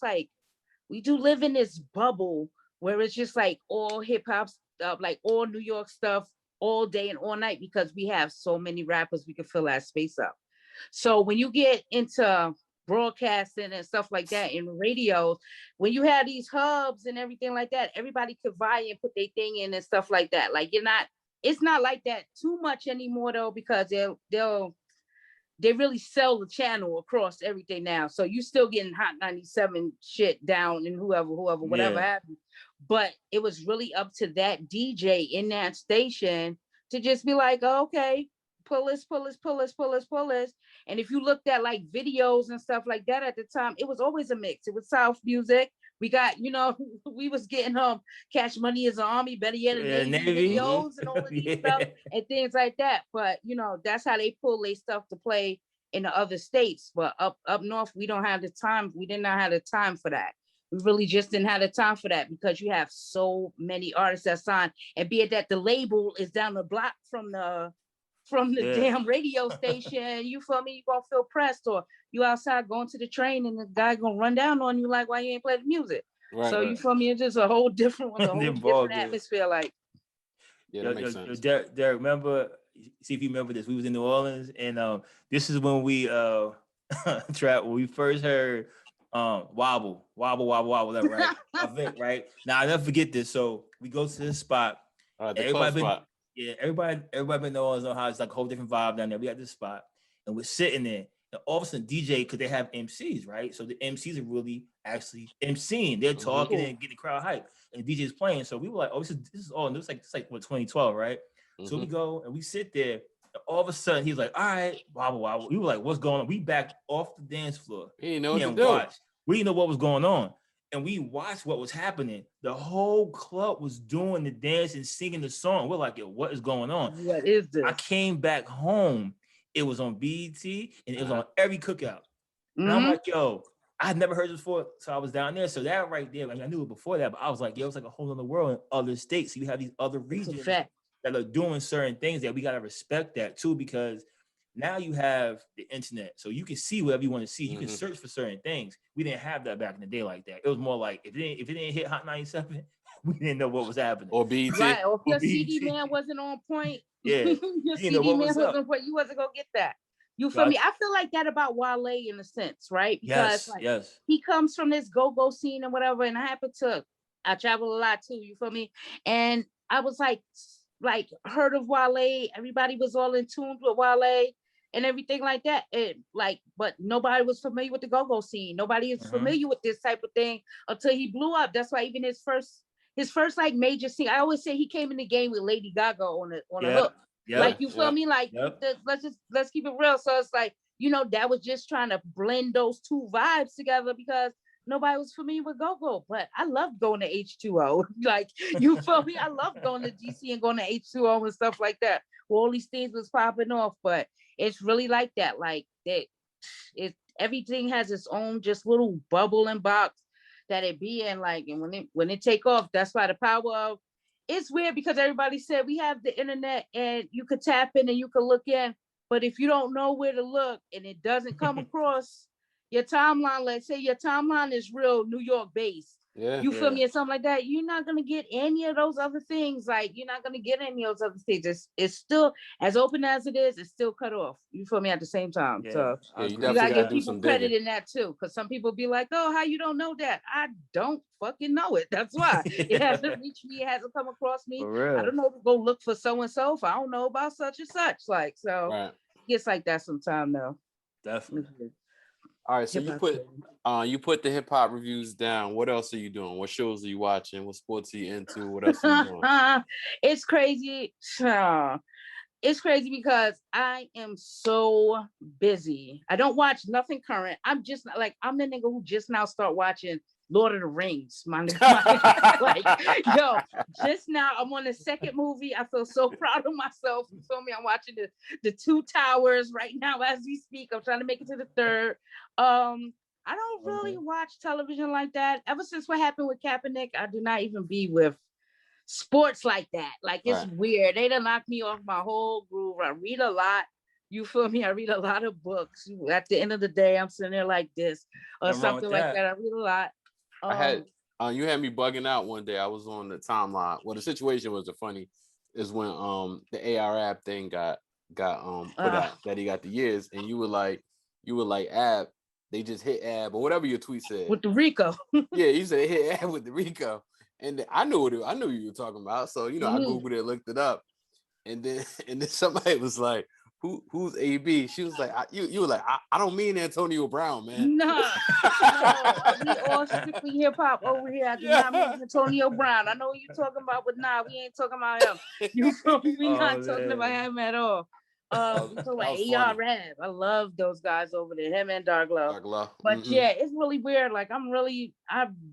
Speaker 4: bubble where it's just like all hip hop stuff, like all New York stuff, all day and all night, because we have so many rappers, we can fill that space up. So when you get into broadcasting and stuff like that in radio, when you have these hubs and everything like that, everybody could vie and put their thing in and stuff like that. Like it's not like that too much anymore though, because they really sell the channel across everything now. So you still getting Hot 97 shit down and whoever, whatever happened. But it was really up to that DJ in that station to just be like, oh, okay, pull this. And if you looked at like videos and stuff like that at the time, it was always a mix. It was South music. We got, you know, we was getting Cash Money as an Army, better yet, Navy videos and all of these stuff and things like that. But you know, that's how they pull their stuff to play in the other states. But up north, we don't have the time. We did not have the time for that. We really just didn't have the time for that because you have so many artists that sign, and be it that the label is down the block from the damn radio station, you feel me? You gonna feel pressed, or you outside going to the train and the guy gonna run down on you like, why you ain't play the music? Right, so you feel me? It's just a whole different one, a whole different atmosphere. Like,
Speaker 2: yeah, that makes sense.
Speaker 3: Derrick, remember? See if you remember this. We was in New Orleans, and this is when we when we first heard wobble, that right? I think right now I never forget this. So we go to this spot.
Speaker 2: Spot.
Speaker 3: Yeah, everybody been knowing how it's like a whole different vibe down there. We got this spot and we're sitting there, and all of a sudden DJ, because they have MCs, right? So the MCs are really actually MCing. They're talking and getting the crowd hype, and the DJ's playing. So we were like, oh, this is all new. It's like what, 2012, right? So we go and we sit there, and all of a sudden he's like, all right, wobble. We were like, what's going on? We back off the dance floor.
Speaker 2: He didn't know what to do.
Speaker 3: We didn't know what was going on. And we watched what was happening. The whole club was doing the dance and singing the song. We're like, yo, what is going on?
Speaker 4: What is this?
Speaker 3: I came back home. It was on BET and it was on every cookout. And I'm like, yo, I had never heard this before. So I was down there. So that right there, I knew it before that, but I was like, yo, it's like a whole other world in other states. So you have these other regions that are doing certain things that we got to respect that too, because Now you have the internet, so you can see whatever you want to see. You can search for certain things. We didn't have that back in the day like that. It was more like if it didn't hit Hot 97, we didn't know what was happening.
Speaker 2: Or BT.
Speaker 4: Right, or if your CD man wasn't on point,
Speaker 3: yeah,
Speaker 4: your CD man wasn't on point, you wasn't gonna get that. You feel me? I feel like that about Wale in a sense, right? Because he comes from this go-go scene and whatever, and I travel a lot too, you feel me? And I was like heard of Wale, everybody was all in tune with Wale and everything like that. But nobody was familiar with the go-go scene. Nobody is familiar with this type of thing until he blew up. That's why even his first like major scene, I always say he came in the game with Lady Gaga on a hook. Yep. Like, you feel me? Like, let's keep it real. So it's like, that was just trying to blend those two vibes together because nobody was familiar with go-go. But I loved going to H2O. Like, you feel me? I love going to DC and going to H2O and stuff like that. Well, all these things was popping off, but it's really like that. Like, everything has its own just little bubble and box that it be in. Like, and when it take off, that's why the power of. It's weird because everybody said we have the internet and you could tap in and you could look in, but if you don't know where to look and it doesn't come across your timeline, let's say your timeline is real New York based, you feel me, or something like that, you're not gonna get any of those other things. Like, you're not gonna get any of those other things. It's still as open as it is. It's still cut off. You feel me? At the same time, so
Speaker 2: you
Speaker 4: gotta give people credit in that too, because some people be like, "Oh, how you don't know that?" I don't fucking know it. That's why it hasn't reached me. It hasn't come across me. I don't know to go look for so and so if I don't know about such and such. Like, so it's like that sometime though.
Speaker 3: Definitely.
Speaker 2: All right, so you put the hip hop reviews down. What else are you doing? What shows are you watching? What sports are you into? What else are you doing?
Speaker 4: It's crazy. It's crazy because I am so busy. I don't watch nothing current. I'm the nigga who just now start watching Lord of the Rings. My like, yo, just now I'm on the second movie. I feel so proud of myself. You feel me? I'm watching the Two Towers right now as we speak. I'm trying to make it to the third. I don't really watch television like that. Ever since what happened with Kaepernick, I do not even be with sports like that. Like, it's weird. They done knocked me off my whole groove. I read a lot. You feel me? I read a lot of books. At the end of the day, I'm sitting there like this or something like that. I read a lot.
Speaker 2: I had you had me bugging out one day. I was on the timeline. Well, the situation was funny is when the AR-AB thing got put out that he got the years, and you were like Ab, they just hit Ab or whatever your tweet said
Speaker 4: with the Rico.
Speaker 2: Yeah, you said hit Ab with the Rico, and I knew you were talking about. So I googled it, looked it up, and then somebody was like, Who's AB? She was like, you were like, I don't mean Antonio Brown, man.
Speaker 4: No, we all strictly hip hop over here. I do not mean Antonio Brown. I know what you're talking about, but nah, we ain't talking about him. You feel me? We not talking about him at all. We talk about AR-AB. I love those guys over there, him and Darkglow. But yeah, it's really weird. Like, I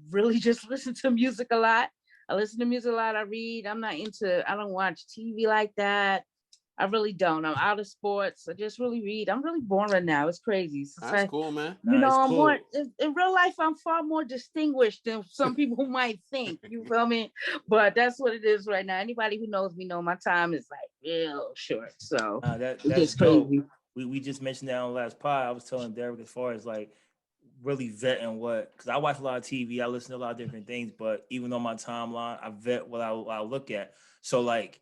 Speaker 4: really just listen to music a lot. I read. I don't watch TV like that. I really don't. I'm out of sports. I just really read. I'm really boring now. It's crazy.
Speaker 2: That's cool, man.
Speaker 4: I'm more in real life. I'm far more distinguished than some people might think. You feel me? But that's what it is right now. Anybody who knows me know my time is like real short. So
Speaker 3: that's crazy. We just mentioned that on the last pod. I was telling Derrick as far as like really vetting because I watch a lot of TV. I listen to a lot of different things. But even on my timeline, I vet what I look at. So like.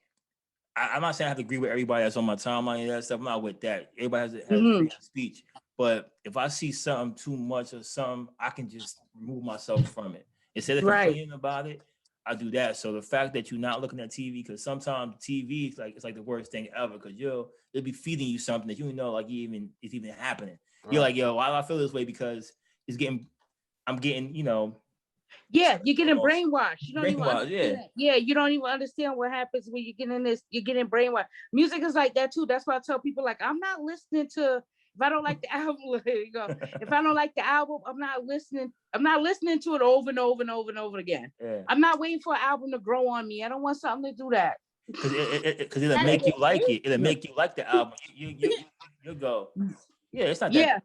Speaker 3: I'm not saying I have to agree with everybody that's on my timeline and that stuff. I'm not with that. Everybody has freedom of speech. But if I see something too much or something, I can just remove myself from it. Instead of complaining about it, I do that. So the fact that you're not looking at TV, because sometimes TV is it's like the worst thing ever, because they'll be feeding you something that you know it's even happening. Right. You're like, yo, why do I feel this way? Because I'm getting,
Speaker 4: Yeah, you're getting brainwashed. You don't even understand. Yeah, you don't even understand what happens when you get in this. You're getting brainwashed. Music is like that too. That's why I tell people, like, I'm not listening to. If I don't like the album, there you go. If I don't like the album, I'm not listening to it over and over and over and over again. Yeah. I'm not waiting for an album to grow on me. I don't want something to do that.
Speaker 3: Because it'll make you like it. It'll make you like the album. You'll go. Yeah, it's not that.
Speaker 4: Yeah.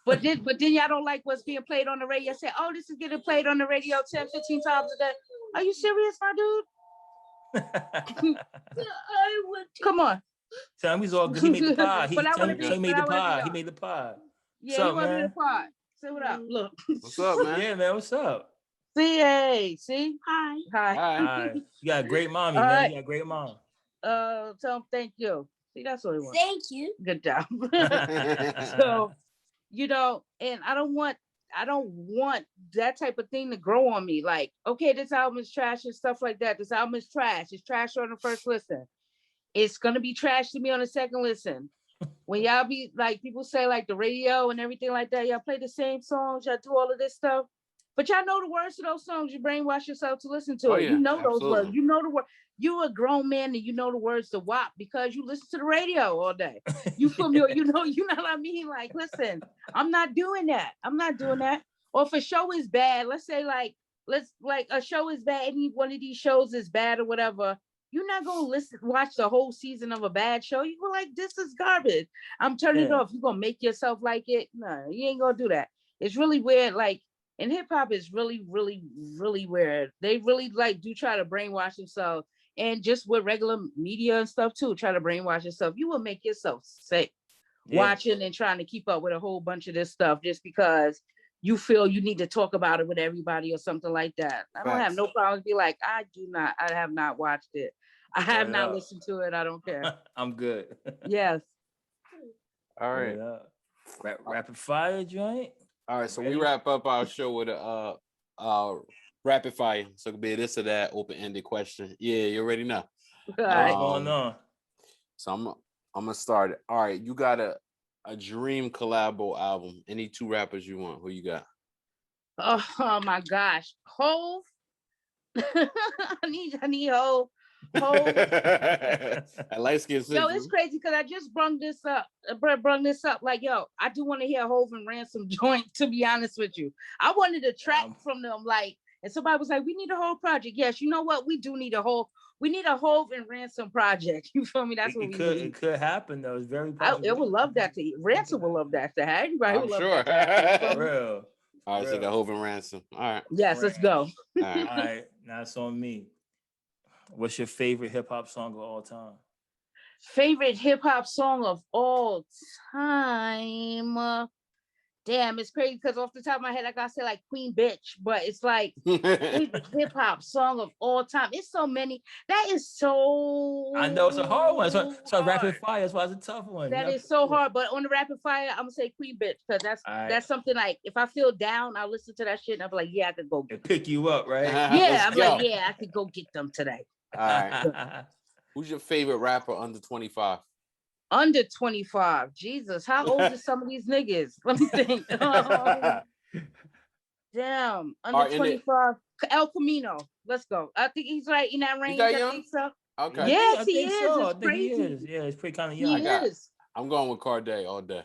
Speaker 4: But then y'all don't like what's being played on the radio. Say, oh, this is getting played on the radio 10, 15 times a day. Are you serious, my dude? Come on.
Speaker 3: Tell him he's all good. He made the pie. He
Speaker 4: But I wanna
Speaker 3: he made the pie. He made the pie.
Speaker 4: Yeah, he wanna be the pie. Say what up. Look.
Speaker 2: What's up, man?
Speaker 3: Yeah, man. What's up?
Speaker 4: See, hey, see?
Speaker 5: Hi.
Speaker 3: Hi. You got a great mommy, man.
Speaker 4: Right.
Speaker 3: You got a great mom.
Speaker 4: Tell him thank you. See, that's what he wants.
Speaker 5: Thank you.
Speaker 4: Good job. So, and I don't want that type of thing to grow on me. Like, okay, this album is trash and stuff like that. This album is trash. It's trash on the first listen. It's gonna be trash to me on the second listen. When y'all be like, people say like the radio and everything like that, y'all play the same songs, y'all do all of this stuff. But y'all know the words to those songs. You brainwash yourself to listen to it. Yeah, you know those words. You know the word. You a grown man and you know the words to WAP because you listen to the radio all day. You familiar? You know what I mean? Like, listen, I'm not doing that. I'm not doing that. Or if a show is bad, let's say a show is bad, any one of these shows is bad or whatever. You're not gonna watch the whole season of a bad show. You go like, this is garbage. I'm turning it off. You're gonna make yourself like it. No, you ain't gonna do that. It's really weird. Like, and hip hop is really, really, really weird. They really do try to brainwash themselves, and just with regular media and stuff too, try to brainwash yourself. You will make yourself sick watching and trying to keep up with a whole bunch of this stuff just because you feel you need to talk about it with everybody or something like that. I don't have no problem to be like, I have not watched it. I have not listened to it. I don't care.
Speaker 3: I'm good.
Speaker 4: Yes.
Speaker 2: All right.
Speaker 3: Rapid fire joint.
Speaker 2: All right, so we wrap up our show with a rapid fire. So it could be this or that open-ended question. Yeah, you already know.
Speaker 3: What's going on?
Speaker 2: So I'm gonna start it. All right, you got a dream collabo album. Any two rappers you want? Who you got?
Speaker 4: Oh my gosh, Hove. I need Hove.
Speaker 2: I like skin.
Speaker 4: Yo, it's crazy because I just brung this up. Like, yo, I do want to hear Hove and Ransom joint, to be honest with you. I wanted a track from them, like, and somebody was like, we need a whole project. Yes, you know what? We do need a whole. We need a Hove and Ransom project. You feel me? That's what we need.
Speaker 3: It could happen though. It's very possible.
Speaker 4: I would love that to. Ransom would love that to. Everybody would love
Speaker 2: that.
Speaker 3: For real.
Speaker 2: All right, so got Hove and Ransom. All right.
Speaker 4: Yes, let's go.
Speaker 3: All right, now it's on me. What's your favorite hip hop song of all time?
Speaker 4: Favorite hip hop song of all time? Damn, it's crazy because off the top of my head, I gotta say like Queen Bitch, but it's like hip hop song of all time. It's so many. That is so.
Speaker 3: I know it's a hard one. So rapid fire. That's why it's a tough one.
Speaker 4: That is so hard. But on the rapid fire, I'm gonna say Queen Bitch because that's something like if I feel down, I'll listen to that shit and I'll be like, yeah, I could go get them.
Speaker 3: Pick you up, right?
Speaker 4: Yeah, I'm like, yeah, I could go get them today.
Speaker 2: All right. Who's your favorite rapper under 25?
Speaker 4: Under 25. Jesus, how old are some of these niggas? Let me think. Damn, under 25. El Camino. Let's go. I think he's right in that range. I think so.
Speaker 2: Okay.
Speaker 4: Yes, he is.
Speaker 3: So.
Speaker 4: It's crazy.
Speaker 3: He is. Yeah, it's pretty kind of young.
Speaker 4: He is.
Speaker 2: I'm going with Corday all day.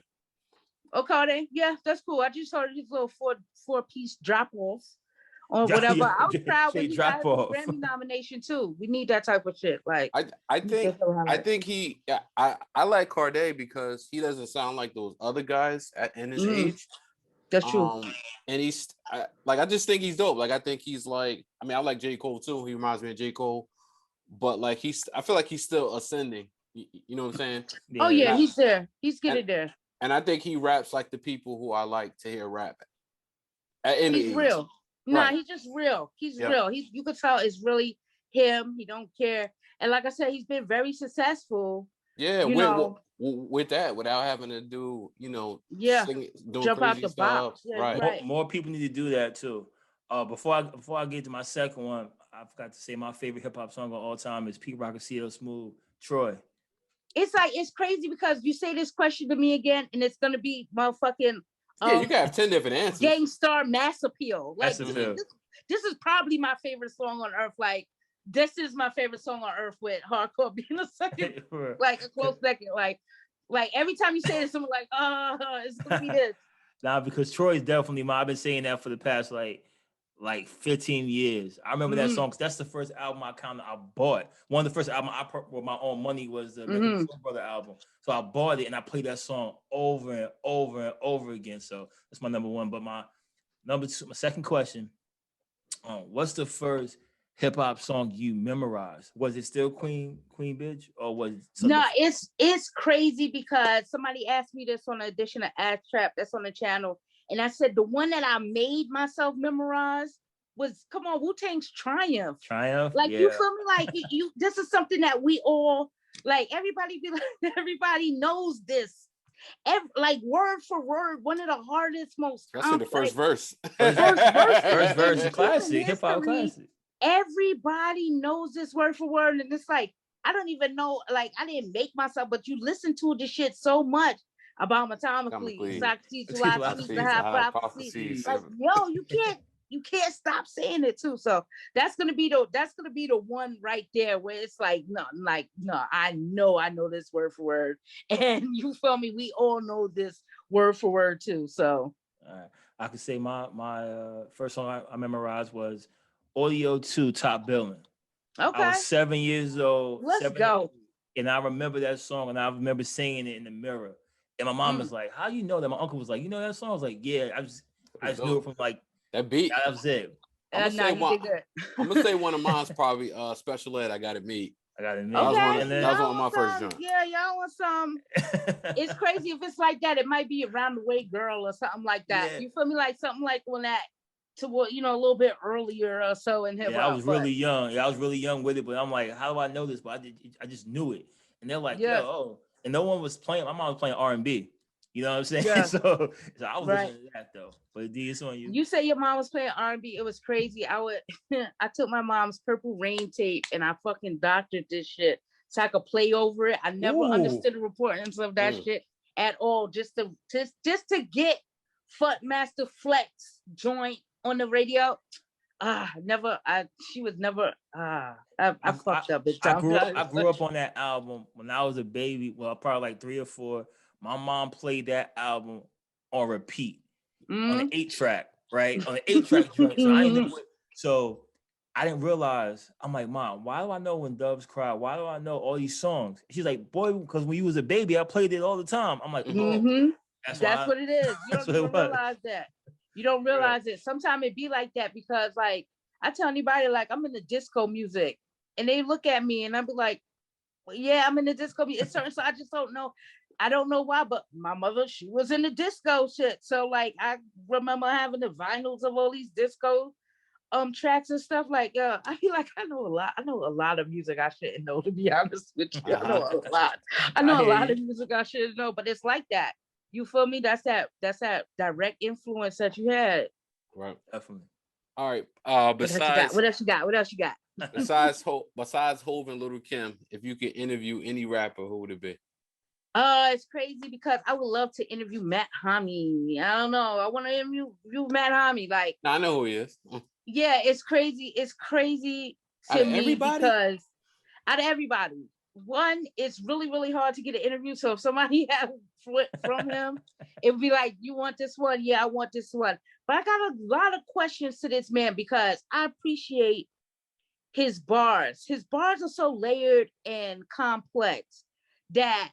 Speaker 4: Oh, Corday. Yeah, that's cool. I just heard his little four-piece drop-off. Or whatever. I was proud when he got a Grammy nomination too. We need that type of shit. Like
Speaker 2: I think he I like Corday because he doesn't sound like those other guys in his age.
Speaker 4: That's true.
Speaker 2: And I just think he's dope. Like I think he's like, I mean, I like J. Cole too. He reminds me of J. Cole, but like I feel like he's still ascending. You know what I'm saying?
Speaker 4: Yeah. Oh yeah, he's there. He's getting there.
Speaker 2: And I think he raps like the people who I like to hear rap.
Speaker 4: He's real. Nah, he's just real. He's real. You could tell it's really him. He don't care. And like I said, he's been very successful.
Speaker 2: Yeah, with that, without having to do,
Speaker 4: jump out the box.
Speaker 2: Yeah, right.
Speaker 3: More people need to do that too. Before I get to my second one, I forgot to say my favorite hip hop song of all time is Pete Rock and CL Smooth, Troy.
Speaker 4: It's crazy because you say this question to me again, and it's gonna be motherfucking.
Speaker 2: Yeah, you can have 10 different answers.
Speaker 4: Gangstar Mass Appeal. Like
Speaker 3: Mass Appeal.
Speaker 4: This is probably my favorite song on earth. Like this is my favorite song on earth with Hardcore being a second, like a close second. Like every time you say this, I'm like, it's gonna be this.
Speaker 3: Nah, because Troy's definitely I've been saying that for the past like 15 years. I remember that song because that's the first album I bought. One of the first albums I purchased with my own money was the Soul Brother album. So I bought it and I played that song over and over and over again. So that's my number one. But my number two, my second question, what's the first hip hop song you memorized? Was it still Queen Bitch, or was it
Speaker 4: no? It's crazy because somebody asked me this on the edition of Ass Trap that's on the channel, and I said the one that I made myself memorize was, come on, Wu-Tang's Triumph. Like, you feel me? Like, you this is something that we all, like, everybody be like, everybody knows this. Like, word for word, one of the hardest, most
Speaker 2: especially the first verse.
Speaker 3: First verse, classic, hip hop classic.
Speaker 4: Everybody knows this word for word, and it's like, I don't even know, like, I didn't make myself, but you listen to this shit so much about Atomically, Socrates, the high prophecy. Like, yo, you can't stop saying it too. So that's gonna be the one right there where it's like, no, I know this word for word, and you feel me? We all know this word for word too. So
Speaker 3: I could say my first song I memorized was Audio 2 Top Billing.
Speaker 4: Okay.
Speaker 3: I was 7 years old.
Speaker 4: Let's go.
Speaker 3: And I remember that song, and I remember singing it in the mirror. And my mom was like, "How you know that?" My uncle was like, "You know that song?" I was like, "Yeah, I just knew it from like
Speaker 2: that beat."
Speaker 3: That was it.
Speaker 2: I'm gonna say one of mine's probably Special Ed. I Got It Made.
Speaker 4: Okay,
Speaker 2: that was one of my first joints.
Speaker 4: Yeah, y'all want some? It's crazy if it's like that. It might be Around the Way Girl or something like that. Yeah. You feel me? Like something like when that, to what, you know, a little bit earlier or so in hip hop.
Speaker 3: Yeah, I was really young. Yeah, I was really young with it, but I'm like, how do I know this? But I just knew it. And they're like, yo, oh, and no one was playing. My mom was playing R&B. You know what I'm saying? Yeah. So I was listening to that though. But D, it's on you.
Speaker 4: You say your mom was playing R&B. It was crazy. I took my mom's Purple Rain tape and I fucking doctored this shit so I could play over it. I never understood the importance of that shit at all. Just to get Master Flex joint on the radio. She was never. I fucked up.
Speaker 3: I grew up on that album when I was a baby. Well, probably like 3 or 4. My mom played that album on repeat on an 8-track, right? On an 8-track joint. So I didn't realize. I'm like, Mom, why do I know When Doves Cry? Why do I know all these songs? She's like, boy, because when you was a baby, I played it all the time. I'm like,
Speaker 4: that's what it is. You don't even realize that. You don't realize it. Sometimes it be like that because, like, I tell anybody, like, I'm in the disco music, and they look at me, and I be like, well, yeah, I'm in the disco music. It's certain, so I just don't know. I don't know why, but my mother, she was in the disco shit. So, like, I remember having the vinyls of all these disco tracks and stuff. Like, I feel like I know a lot of music I shouldn't know, to be honest with you. I know a lot. I know a lot of music I shouldn't know, but it's like that. You feel me? That's that direct influence that you had.
Speaker 2: Right.
Speaker 3: Definitely.
Speaker 2: All right.
Speaker 4: What else you got?
Speaker 2: Besides Hov and Little Kim, if you could interview any rapper, who would it be?
Speaker 4: It's crazy because I would love to interview Matt Homie. I don't know. I want to interview Matt Homie. Like,
Speaker 2: I know who he is.
Speaker 4: Yeah, it's crazy. It's crazy to me because out of everybody, one, it's really, really hard to get an interview. So if somebody has from him, it would be like, you want this one? Yeah, I want this one. But I got a lot of questions to this man because I appreciate his bars. His bars are so layered and complex that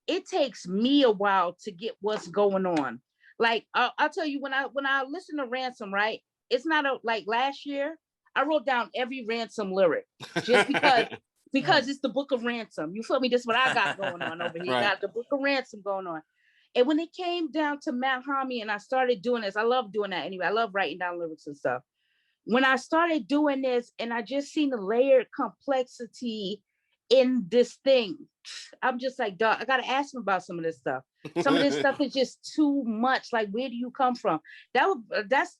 Speaker 4: it takes me a while to get what's going on. Like, I'll tell you, when I listen to Ransom, right? It's not like last year, I wrote down every Ransom lyric just because it's the Book of Ransom. You feel me? This is what I got going on over here. Right. Got the Book of Ransom going on. And when it came down to Matt Homie and I started doing this, I love doing that anyway. I love writing down lyrics and stuff. When I started doing this and I just seen the layered complexity in this thing, I'm just like, dog, I gotta ask him about some of this stuff. Some of this stuff is just too much. Like, where do you come from? That's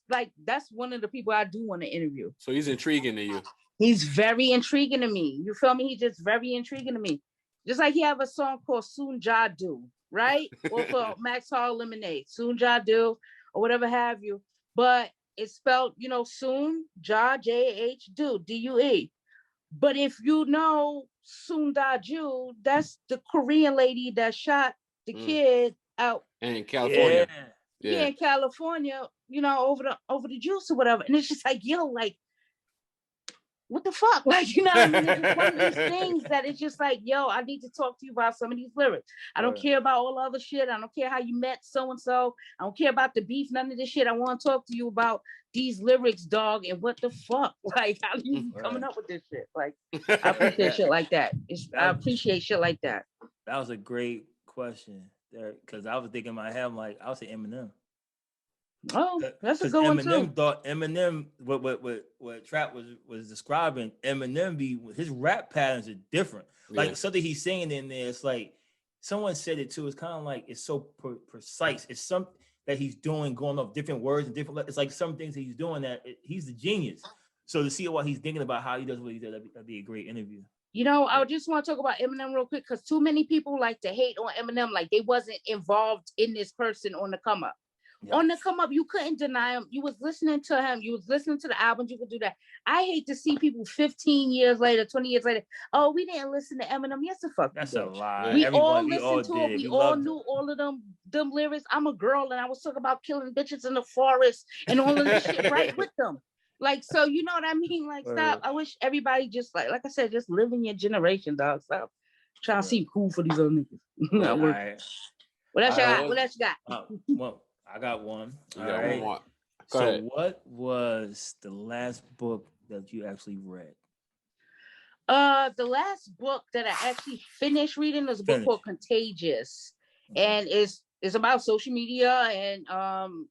Speaker 4: one of the people I do want to interview.
Speaker 2: So he's intriguing to you.
Speaker 4: He's very intriguing to me. You feel me? He's just very intriguing to me. Just like he have a song called Soon Ja Do, right? Or for Max Hall Lemonade, Soon Ja Do, or whatever have you. But it's spelled, Soon Ja J-H Do, D-U-E. But if you know Soon Da Ju, that's the Korean lady that shot the kid out
Speaker 2: in California.
Speaker 4: Yeah, in California, over the juice or whatever. And it's just like, yo, like, what the fuck? Like, you know what I mean? It's just one of these things that it's just like, yo, I need to talk to you about some of these lyrics. I don't care about all the other shit. I don't care how you met so-and-so. I don't care about the beef, none of this shit. I want to talk to you about these lyrics, dog, and what the fuck? Like, how do you coming up with this shit? Like, I appreciate shit like that. I appreciate shit like that.
Speaker 3: That was a great question there, because I was thinking in my head, I'm like, I would say Eminem.
Speaker 4: Oh, that's a good one too.
Speaker 3: Eminem thought Eminem, what Trap was describing, Eminem his rap patterns are different. Like something he's saying in there, it's like someone said it too. It's kind of like it's so precise. It's something that he's doing, going off different words and different. It's like some things that he's doing that he's the genius. So to see what he's thinking about how he does what he does, that'd be a great interview.
Speaker 4: You know, I just want to talk about Eminem real quick because too many people like to hate on Eminem like they wasn't involved in this person on the come up. Yeah. On the come up, you couldn't deny him. You was listening to him. You was listening to the albums. You could do that. I hate to see people 15 years later, 20 years later. Oh, we didn't listen to Eminem. Yes, the fuck.
Speaker 3: That's a lie.
Speaker 4: We all listened to it. We all knew all of them lyrics. I'm a girl and I was talking about killing bitches in the forest and all of this shit right with them. Like, so you know what I mean? Like, stop. I wish everybody just like I said, just live in your generation, dog. Stop trying to seem cool for these other niggas.
Speaker 3: Right.
Speaker 4: What else you got? What else you got?
Speaker 3: Well, I got one.
Speaker 2: You got one more.
Speaker 3: So what was the last book that you actually read?
Speaker 4: The last book that I actually finished reading was a book called Contagious. And it's about social media and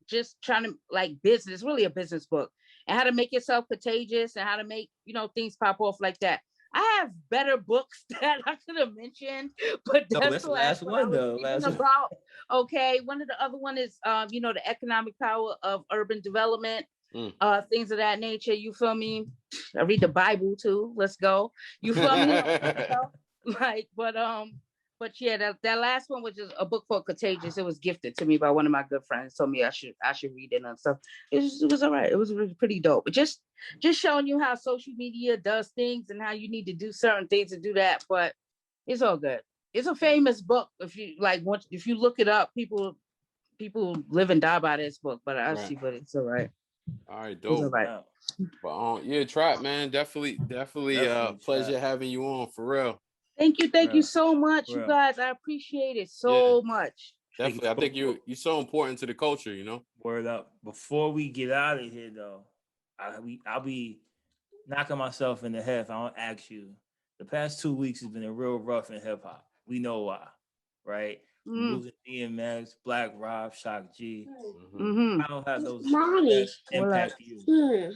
Speaker 4: just trying to like business. It's really a business book. And how to make yourself contagious and how to make, things pop off like that. I have better books that I could have mentioned, but that's the last one though. About. Okay, one of the other one is the economic power of urban development, things of that nature. You feel me? I read the Bible too. Let's go. You feel me? But yeah, that last one was just a book called Contagious. It was gifted to me by one of my good friends. Told me I should read it and stuff. It was all right. It was really pretty dope. But just showing you how social media does things and how you need to do certain things to do that. But it's all good. It's a famous book. If you look it up, people live and die by this book. But I see, but it's all right.
Speaker 2: All right, dope. All right. But Trap, man, definitely pleasure having you on for real.
Speaker 4: Thank you so much, you guys. I appreciate it so much.
Speaker 2: Definitely, I think you're so important to the culture,
Speaker 3: Word up. Before we get out of here, though, I'll be knocking myself in the head if I don't ask you. The past 2 weeks has been a real rough in hip hop. We know why, right? Losing DMX, Black Rob, Shock G. I don't have those impact you.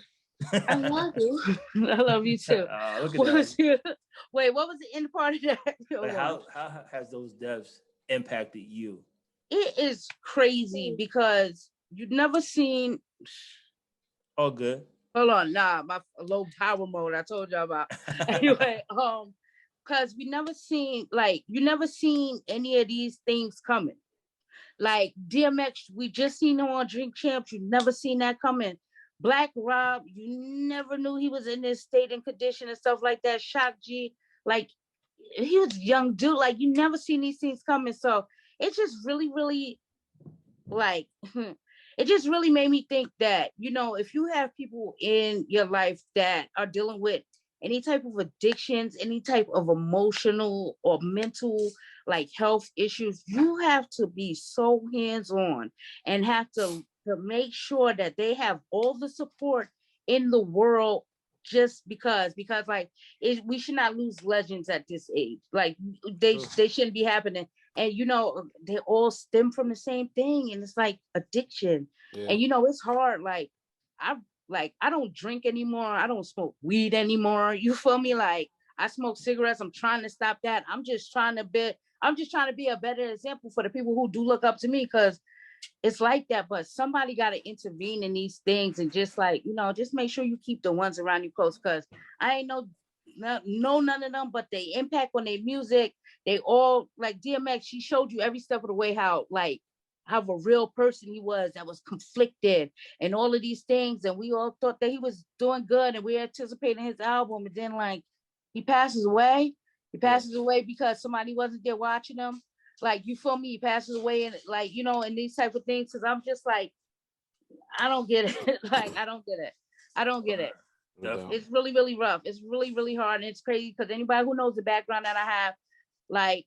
Speaker 4: I love you. I love you too. What was the end part of that?
Speaker 3: How has those deaths impacted you?
Speaker 4: It is crazy because you've never seen.
Speaker 3: Oh, good.
Speaker 4: Hold on, my low power mode. I told y'all about. Anyway, because you never seen any of these things coming. Like DMX, we just seen him on Drink Champs. You never seen that coming. Black Rob, you never knew he was in this state and condition and stuff like that. Shock G, like he was a young dude. Like you never seen these things coming. So it just really, really like it just really made me think that, if you have people in your life that are dealing with any type of addictions, any type of emotional or mental like health issues, you have to be so hands-on and have to make sure that they have all the support in the world just because like we should not lose legends at this age. Like they shouldn't be happening. And they all stem from the same thing, and it's like addiction. Yeah. And it's hard. Like I don't drink anymore. I don't smoke weed anymore. You feel me? Like I smoke cigarettes. I'm trying to stop that. I'm just trying to be a better example for the people who do look up to me, because it's like that. But somebody got to intervene in these things and just just make sure you keep the ones around you close, because I ain't know none of them, but they impact on their music. They all, like DMX, he showed you every step of the way how a real person he was, that was conflicted and all of these things. And we all thought that he was doing good and we anticipating his album. And then he passes away. He passes away because somebody wasn't there watching him. Like, you feel me? He passes away and and these type of things. Cause I'm just like, I don't get it. I don't get it. It's really, really rough. It's really, really hard. And it's crazy because anybody who knows the background that I have, like,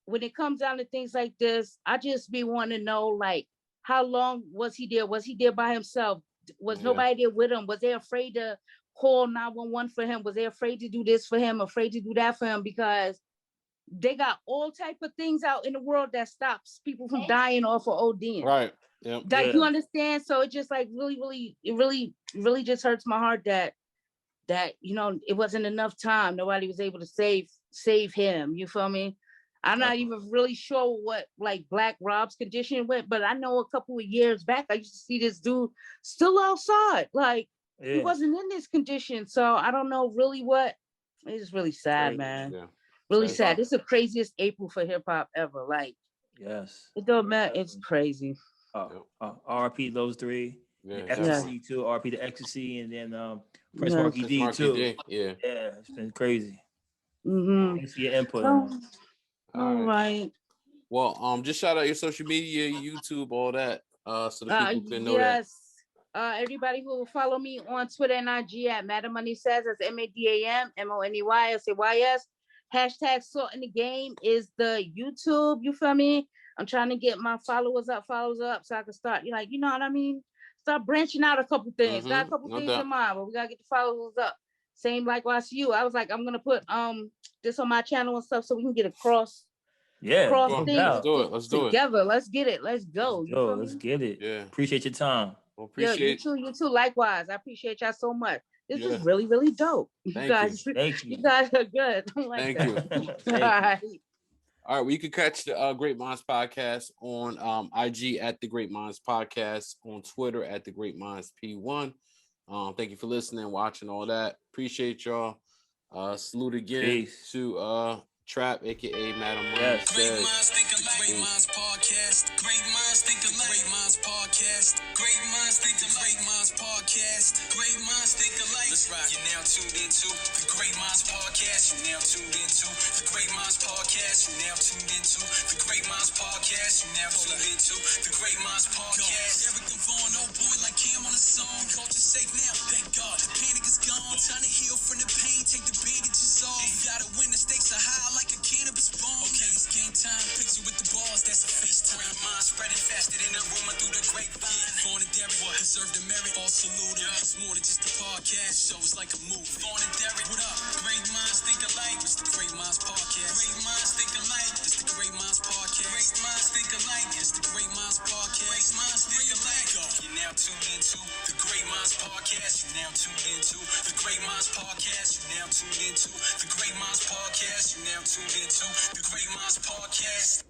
Speaker 4: when it comes down to things like this, I just be wanting to know, like, how long was he there? Was he there by himself? Was nobody there with him? Was they afraid to call 911 for him? Was they afraid to do this for him? Afraid to do that for him? Because they got all type of things out in the world that stops people from dying off of ODing.
Speaker 2: Right. Yep.
Speaker 4: Like, you understand? So it just like really just hurts my heart that it wasn't enough time. Nobody was able to save him. You feel me? I'm not even really sure what like Black Rob's condition went, but I know a couple of years back I used to see this dude still outside. Like he wasn't in this condition. So I don't know really what. It's really sad, man. Yeah. Really sad. This is the craziest April for hip hop ever. Like,
Speaker 3: yes,
Speaker 4: it don't matter. It's crazy.
Speaker 3: RP those three. Yeah. Ecstasy too. RP the Ecstasy, and then Prince Marky D too. Yeah, it's been crazy. Thanks for your input.
Speaker 4: All right.
Speaker 2: Well, just shout out your social media, YouTube, all that, so the people can know that.
Speaker 4: Yes. Everybody who will follow me on Twitter and IG at Madam Money Says, that's MADAMMONEYSAYS. Hashtag Salt in the Game is the YouTube. You feel me? I'm trying to get my followers up, so I can start, you know what I mean? Start branching out a couple things. Got a couple things in mind, but we gotta get the followers up. Same likewise you. I was like, I'm gonna put this on my channel and stuff so we can get across. Cross things.
Speaker 2: Let's do it. Let's do it
Speaker 4: together. Let's get it. Let's go.
Speaker 3: Let's get it.
Speaker 2: Yeah.
Speaker 3: Appreciate your time.
Speaker 2: Well, appreciate
Speaker 4: you too. Likewise. I appreciate y'all so much. This is really, really dope.
Speaker 3: Thank you.
Speaker 4: You guys are good.
Speaker 2: Thank you. All right. Well, you can catch the Great Minds Podcast on IG at the Great Minds Podcast, on Twitter at the Great Minds P1. Thank you for listening, watching, all that. Appreciate y'all. Salute again to Trap, aka Madam Money Says.
Speaker 1: Great Minds Think Alike. Great Minds Podcast. Great Minds Think Alike. Great Minds Podcast. Great Minds Think Alike. Great Minds Podcast. Great Minds Think Alike. Let's rock. You're now tuned into the Great Minds Podcast. You're now tuned into the Great Minds Podcast. You're now tuned into the Great Minds Podcast. You're now tuned into the Great Minds Podcast. Derrick Devon, oh boy, like Cam on a song. Culture safe now, thank God. The panic is gone. Time to heal from the pain. Take the bandages off. You gotta win. The stakes are high like a cannabis bomb. Okay, it's game time. Picture with the balls, that's a FaceTime. Great minds spreading faster than a rumor through the grapevine. Vaughn and Derrick, deserve the merit. All salute. It's more than just a podcast show. It's like a movie. Vaughn and Derrick, what up? Great minds think alike. It's the Great Minds Podcast. Great minds think alike. It's the Great Minds Podcast. Great minds think alike. It's the Great Minds Podcast. Great minds think alike. You're now tuned into the Great Minds Podcast. You're now tuned into the Great Minds Podcast. You're now tuned into the Great Minds Podcast. You're now tuned into the Great Minds Podcast.